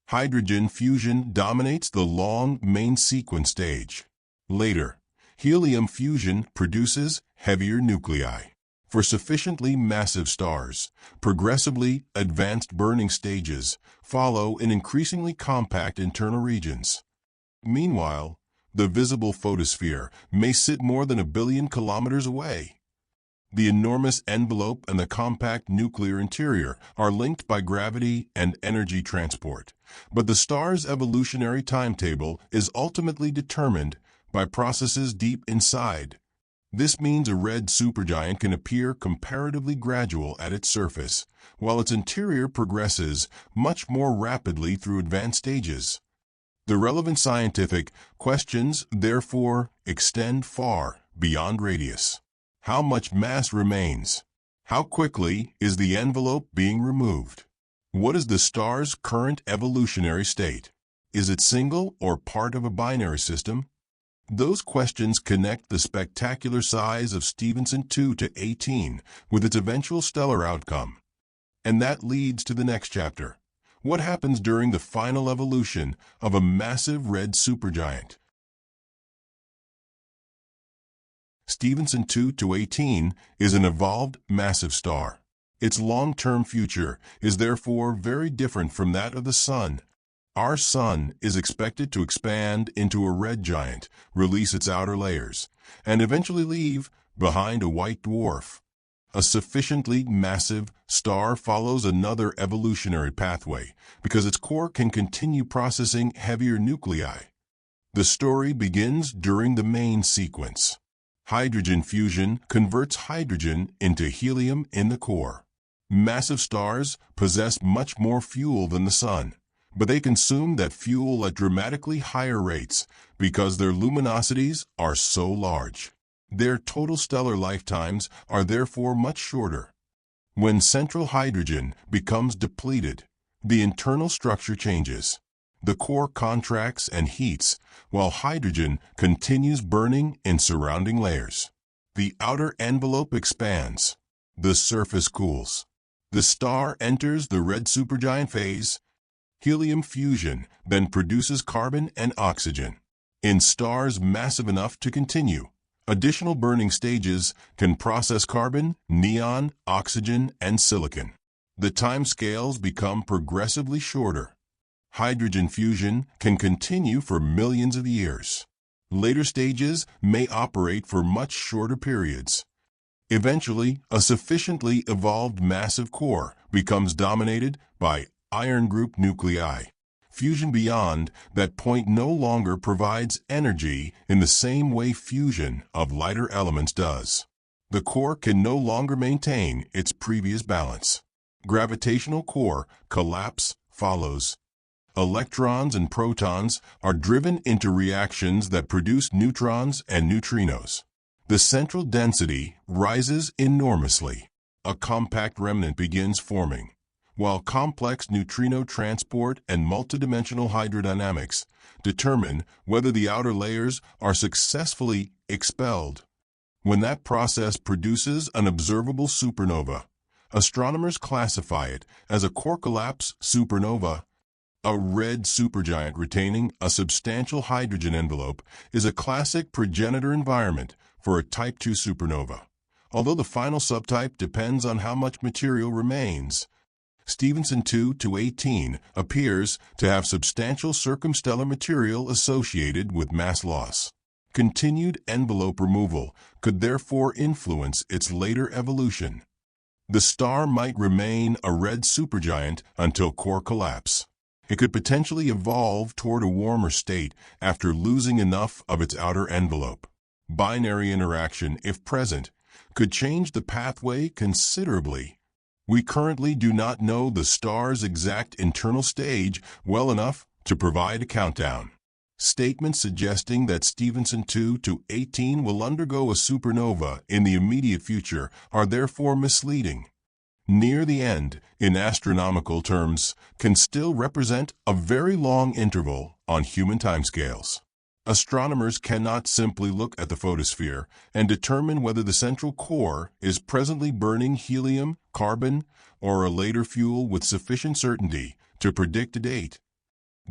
Hydrogen fusion dominates the long main sequence stage. Later, helium fusion produces heavier nuclei. For sufficiently massive stars, progressively advanced burning stages follow in increasingly compact internal regions. Meanwhile, the visible photosphere may sit more than 1 billion kilometers away. The enormous envelope and the compact nuclear interior are linked by gravity and energy transport, but the star's evolutionary timetable is ultimately determined by processes deep inside. This means a red supergiant can appear comparatively gradual at its surface, while its interior progresses much more rapidly through advanced stages. The relevant scientific questions, therefore, extend far beyond radius. How much mass remains? How quickly is the envelope being removed? What is the star's current evolutionary state? Is it single or part of a binary system? Those questions connect the spectacular size of Stephenson 2 to 18 with its eventual stellar outcome. And that leads to the next chapter. What happens during the final evolution of a massive red supergiant? Stephenson 2 to 18 is an evolved massive star. Its long-term future is therefore very different from that of the Sun. Our Sun is expected to expand into a red giant, release its outer layers, and eventually leave behind a white dwarf. A sufficiently massive star follows another evolutionary pathway because its core can continue processing heavier nuclei. The story begins during the main sequence. Hydrogen fusion converts hydrogen into helium in the core. Massive stars possess much more fuel than the Sun, but they consume that fuel at dramatically higher rates because their luminosities are so large. Their total stellar lifetimes are therefore much shorter. When central hydrogen becomes depleted, the internal structure changes. The core contracts and heats, while hydrogen continues burning in surrounding layers. The outer envelope expands. The surface cools. The star enters the red supergiant phase. Helium fusion then produces carbon and oxygen. In stars massive enough to continue, additional burning stages can process carbon, neon, oxygen, and silicon. The time scales become progressively shorter. Hydrogen fusion can continue for millions of years. Later stages may operate for much shorter periods. Eventually, a sufficiently evolved massive core becomes dominated by iron group nuclei. Fusion beyond that point no longer provides energy in the same way fusion of lighter elements does. The core can no longer maintain its previous balance. Gravitational core collapse follows. Electrons and protons are driven into reactions that produce neutrons and neutrinos. The central density rises enormously. A compact remnant begins forming, while complex neutrino transport and multidimensional hydrodynamics determine whether the outer layers are successfully expelled. When that process produces an observable supernova, astronomers classify it as a core collapse supernova. A red supergiant retaining a substantial hydrogen envelope is a classic progenitor environment for a Type II supernova, although the final subtype depends on how much material remains. Stephenson 2 to 18 appears to have substantial circumstellar material associated with mass loss. Continued envelope removal could therefore influence its later evolution. The star might remain a red supergiant until core collapse. It could potentially evolve toward a warmer state after losing enough of its outer envelope. Binary interaction, if present, could change the pathway considerably. We currently do not know the star's exact internal stage well enough to provide a countdown. Statements suggesting that Stephenson 2 to 18 will undergo a supernova in the immediate future are therefore misleading. Near the end, in astronomical terms, can still represent a very long interval on human timescales. Astronomers cannot simply look at the photosphere and determine whether the central core is presently burning helium, carbon, or a later fuel with sufficient certainty to predict a date.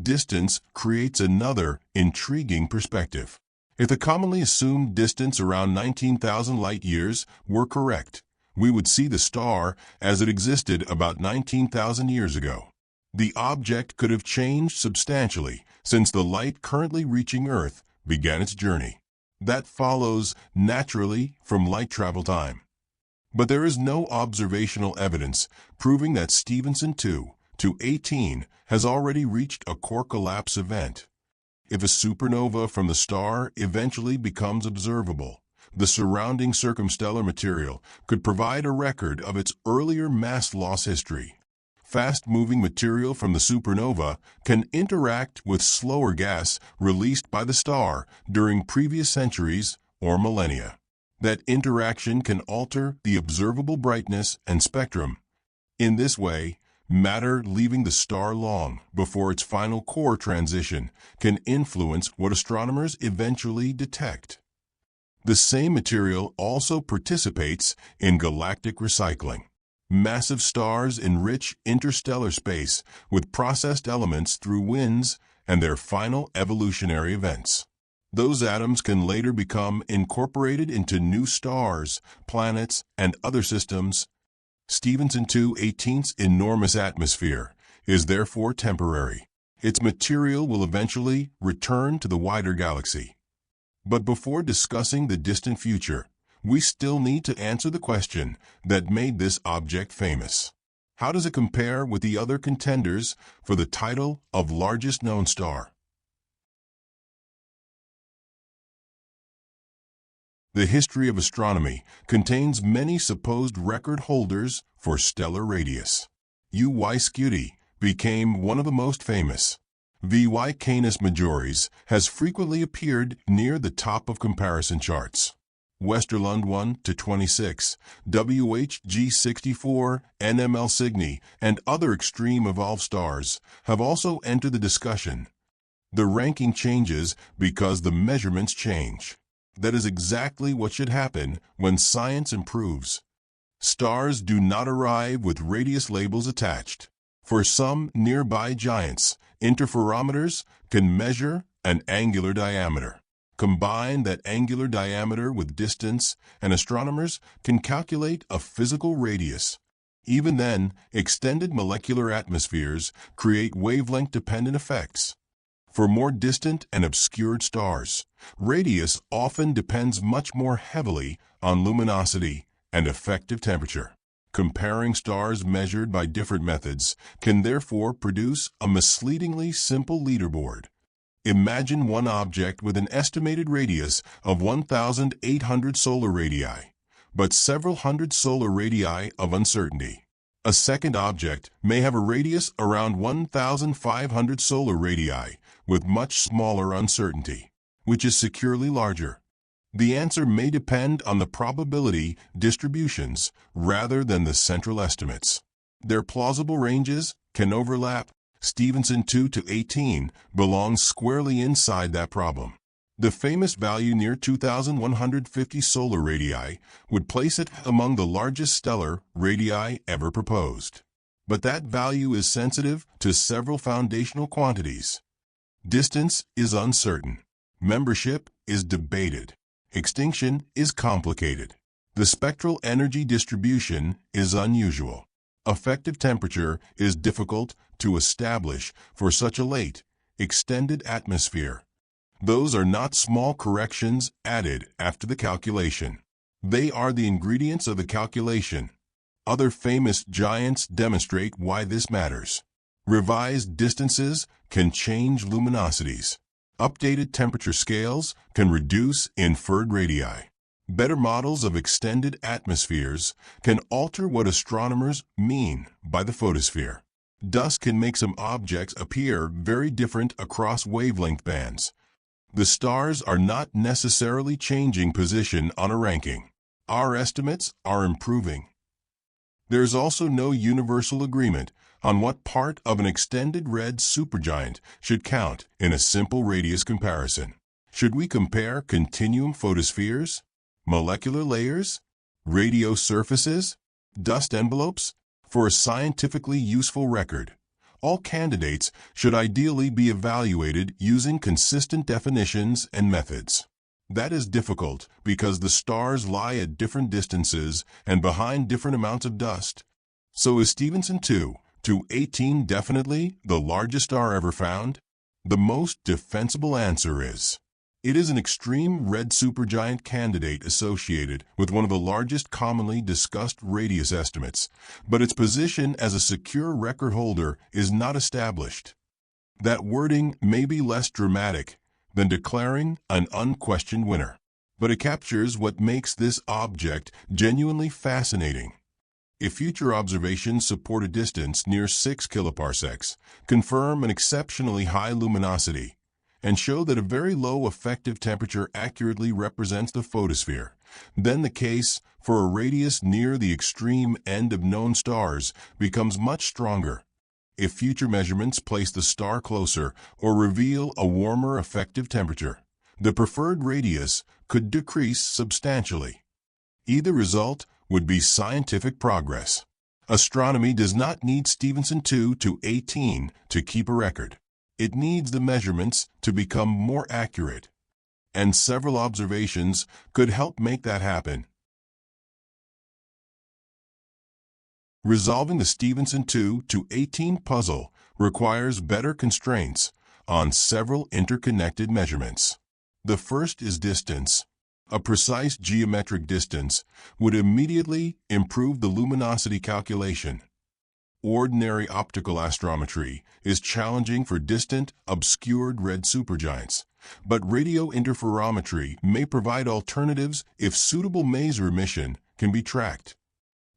Distance creates another intriguing perspective. If the commonly assumed distance around 19,000 light-years were correct, we would see the star as it existed about 19,000 years ago. The object could have changed substantially since the light currently reaching Earth began its journey. That follows naturally from light travel time. But there is no observational evidence proving that Stephenson 2 to 18 has already reached a core collapse event. If a supernova from the star eventually becomes observable, the surrounding circumstellar material could provide a record of its earlier mass loss history. Fast-moving material from the supernova can interact with slower gas released by the star during previous centuries or millennia. That interaction can alter the observable brightness and spectrum. In this way, matter leaving the star long before its final core transition can influence what astronomers eventually detect. The same material also participates in galactic recycling. Massive stars enrich interstellar space with processed elements through winds and their final evolutionary events. Those atoms can later become incorporated into new stars, planets, and other systems. Stephenson 2/18's enormous atmosphere is therefore temporary. Its material will eventually return to the wider galaxy. But before discussing the distant future, we still need to answer the question that made this object famous. How does it compare with the other contenders for the title of largest known star? The history of astronomy contains many supposed record holders for stellar radius. UY Scuti became one of the most famous. VY Canis Majoris has frequently appeared near the top of comparison charts. Westerlund 1-26, WOH G64, NML Cygni, and other extreme evolved stars have also entered the discussion. The ranking changes because the measurements change. That is exactly what should happen when science improves. Stars do not arrive with radius labels attached. For some nearby giants, interferometers can measure an angular diameter. Combine that angular diameter with distance, and astronomers can calculate a physical radius. Even then, extended molecular atmospheres create wavelength-dependent effects. For more distant and obscured stars, radius often depends much more heavily on luminosity and effective temperature. Comparing stars measured by different methods can therefore produce a misleadingly simple leaderboard. Imagine one object with an estimated radius of 1,800 solar radii, but several hundred solar radii of uncertainty. A second object may have a radius around 1,500 solar radii with much smaller uncertainty, which is securely larger. The answer may depend on the probability distributions rather than the central estimates. Their plausible ranges can overlap. Stephenson 2-18 belongs squarely inside that problem. The famous value near 2,150 solar radii would place it among the largest stellar radii ever proposed. But that value is sensitive to several foundational quantities. Distance is uncertain. Membership is debated. Extinction is complicated. The spectral energy distribution is unusual. Effective temperature is difficult to establish for such a late, extended atmosphere. Those are not small corrections added after the calculation. They are the ingredients of the calculation. Other famous giants demonstrate why this matters. Revised distances can change luminosities. Updated temperature scales can reduce inferred radii. Better models of extended atmospheres can alter what astronomers mean by the photosphere. Dust can make some objects appear very different across wavelength bands. The stars are not necessarily changing position on a ranking. Our estimates are improving. There is also no universal agreement on what part of an extended red supergiant should count in a simple radius comparison. Should we compare continuum photospheres, molecular layers, radio surfaces, dust envelopes? For a scientifically useful record, all candidates should ideally be evaluated using consistent definitions and methods. That is difficult because the stars lie at different distances and behind different amounts of dust. So is Stephenson 2-18 definitely the largest star ever found? The most defensible answer is, it is an extreme red supergiant candidate associated with one of the largest commonly discussed radius estimates, but its position as a secure record holder is not established. That wording may be less dramatic than declaring an unquestioned winner. But it captures what makes this object genuinely fascinating. If future observations support a distance near 6 kiloparsecs, confirm an exceptionally high luminosity, and show that a very low effective temperature accurately represents the photosphere, then the case for a radius near the extreme end of known stars becomes much stronger. If future measurements place the star closer or reveal a warmer effective temperature, the preferred radius could decrease substantially. Either result would be scientific progress. Astronomy does not need Stephenson 2 to 18 to keep a record. It needs the measurements to become more accurate. And several observations could help make that happen. Resolving the Stephenson 2 to 18 puzzle requires better constraints on several interconnected measurements. The first is distance. A precise geometric distance would immediately improve the luminosity calculation. Ordinary optical astrometry is challenging for distant, obscured red supergiants, but radio interferometry may provide alternatives if suitable maser emission can be tracked.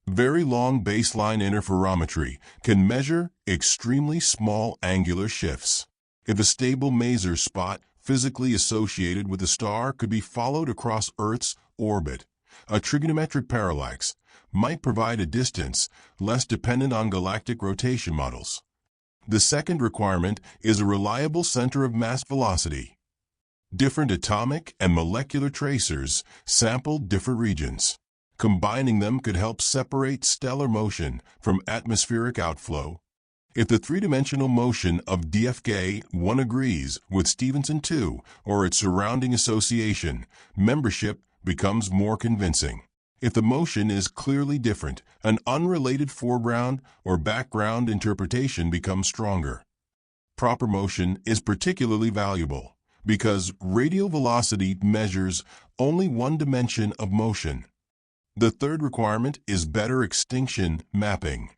Very long baseline interferometry can measure extremely small angular shifts. If a stable maser spot physically associated with a star could be followed across Earth's orbit, a trigonometric parallax might provide a distance less dependent on galactic rotation models. The second requirement is a reliable center of mass velocity. Different atomic and molecular tracers sample different regions. Combining them could help separate stellar motion from atmospheric outflow. If the three-dimensional motion of DFK-1 agrees with Stephenson 2 or its surrounding association, membership becomes more convincing. If the motion is clearly different, an unrelated foreground or background interpretation becomes stronger. Proper motion is particularly valuable because radial velocity measures only one dimension of motion. The third requirement is better extinction mapping.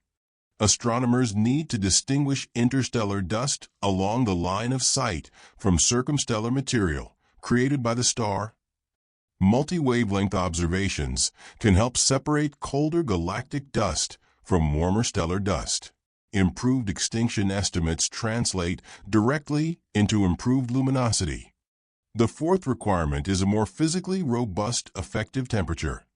Astronomers need to distinguish interstellar dust along the line of sight from circumstellar material created by the star. Multi-wavelength observations can help separate colder galactic dust from warmer stellar dust. Improved extinction estimates translate directly into improved luminosity. The fourth requirement is a more physically robust effective temperature.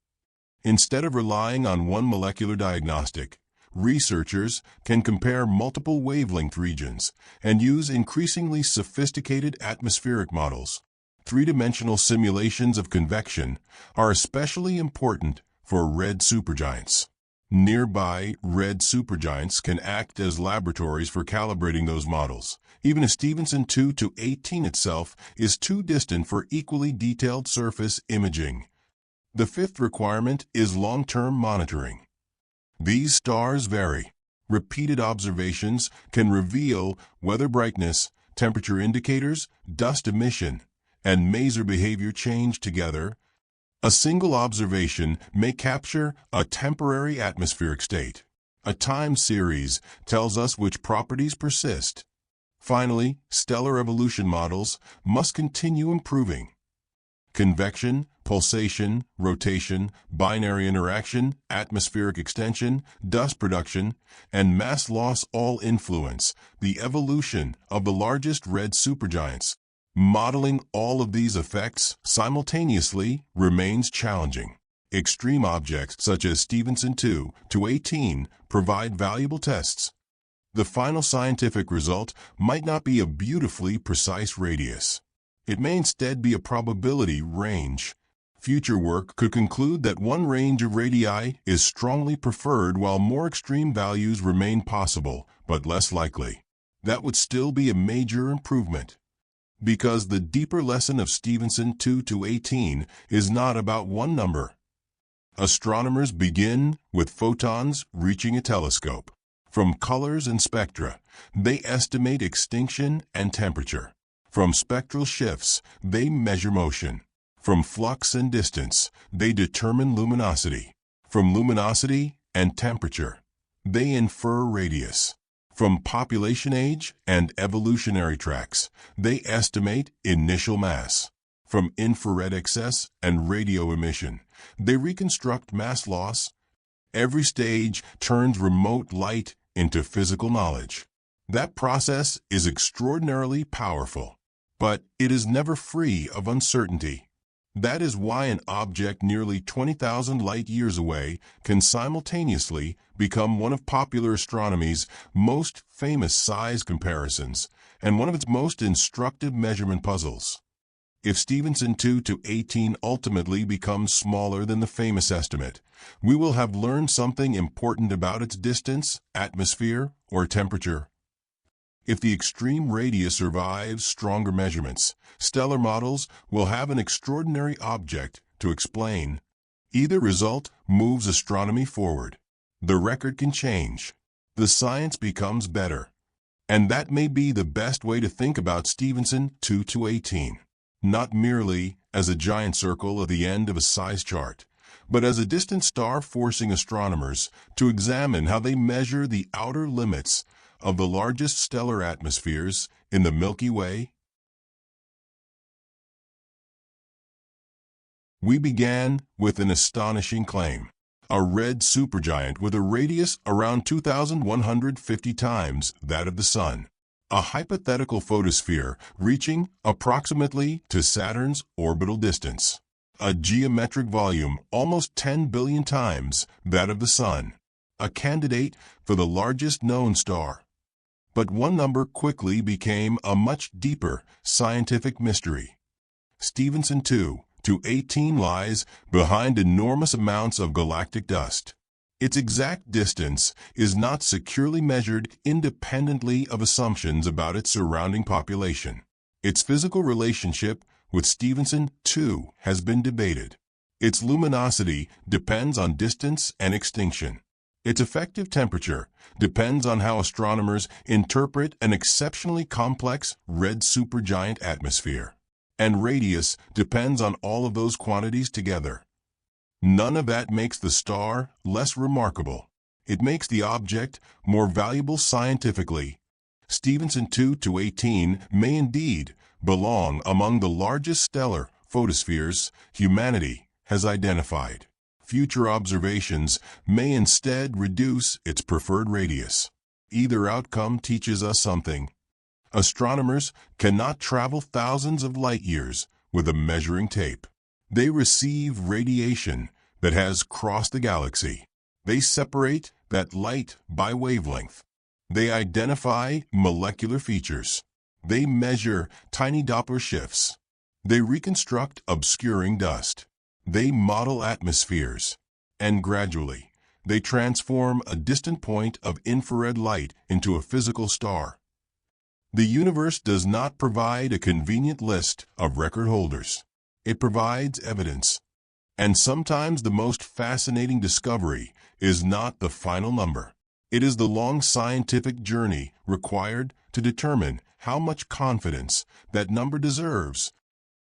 Instead of relying on one molecular diagnostic, researchers can compare multiple wavelength regions and use increasingly sophisticated atmospheric models. Three-dimensional simulations of convection are especially important for red supergiants. Nearby red supergiants can act as laboratories for calibrating those models, even if Stephenson 2 to 18 itself is too distant for equally detailed surface imaging. The fifth requirement is long-term monitoring. These stars vary. Repeated observations can reveal weather brightness, temperature indicators, dust emission, and maser behavior change together. A single observation may capture a temporary atmospheric state. A time series tells us which properties persist. Finally, stellar evolution models must continue improving. Convection, pulsation, rotation, binary interaction, atmospheric extension, dust production, and mass loss all influence the evolution of the largest red supergiants. Modeling all of these effects simultaneously remains challenging. Extreme objects such as Stephenson 2 to 18 provide valuable tests. The final scientific result might not be a beautifully precise radius. It may instead be a probability range. Future work could conclude that one range of radii is strongly preferred while more extreme values remain possible, but less likely. That would still be a major improvement. Because the deeper lesson of Stephenson 2 to 18 is not about one number. Astronomers begin with photons reaching a telescope. From colors and spectra, they estimate extinction and temperature. From spectral shifts, they measure motion. From flux and distance, they determine luminosity. From luminosity and temperature, they infer radius. From population age and evolutionary tracks, they estimate initial mass. From infrared excess and radio emission, they reconstruct mass loss. Every stage turns remote light into physical knowledge. That process is extraordinarily powerful, but it is never free of uncertainty. That is why an object nearly 20,000 light-years away can simultaneously become one of popular astronomy's most famous size comparisons and one of its most instructive measurement puzzles. If Stephenson 2 to 18 ultimately becomes smaller than the famous estimate, we will have learned something important about its distance, atmosphere, or temperature. If the extreme radius survives stronger measurements, stellar models will have an extraordinary object to explain. Either result moves astronomy forward. The record can change. The science becomes better. And that may be the best way to think about Stephenson 2 to 18. Not merely as a giant circle at the end of a size chart, but as a distant star forcing astronomers to examine how they measure the outer limits of the largest stellar atmospheres in the Milky Way. We began with an astonishing claim: a red supergiant with a radius around 2,150 times that of the Sun. A hypothetical photosphere reaching approximately to Saturn's orbital distance. A geometric volume almost 10 billion times that of the Sun. A candidate for the largest known star. But one number quickly became a much deeper scientific mystery. Stephenson 2 to 18 lies behind enormous amounts of galactic dust. Its exact distance is not securely measured independently of assumptions about its surrounding population. Its physical relationship with Stephenson 2 has been debated. Its luminosity depends on distance and extinction. Its effective temperature depends on how astronomers interpret an exceptionally complex red supergiant atmosphere. And radius depends on all of those quantities together. None of that makes the star less remarkable. It makes the object more valuable scientifically. Stephenson 2 to 18 may indeed belong among the largest stellar photospheres humanity has identified. Future observations may instead reduce its preferred radius. Either outcome teaches us something. Astronomers cannot travel thousands of light-years with a measuring tape. They receive radiation that has crossed the galaxy. They separate that light by wavelength. They identify molecular features. They measure tiny Doppler shifts. They reconstruct obscuring dust. They model atmospheres. And gradually, they transform a distant point of infrared light into a physical star. The universe does not provide a convenient list of record holders. It provides evidence. And sometimes the most fascinating discovery is not the final number. It is the long scientific journey required to determine how much confidence that number deserves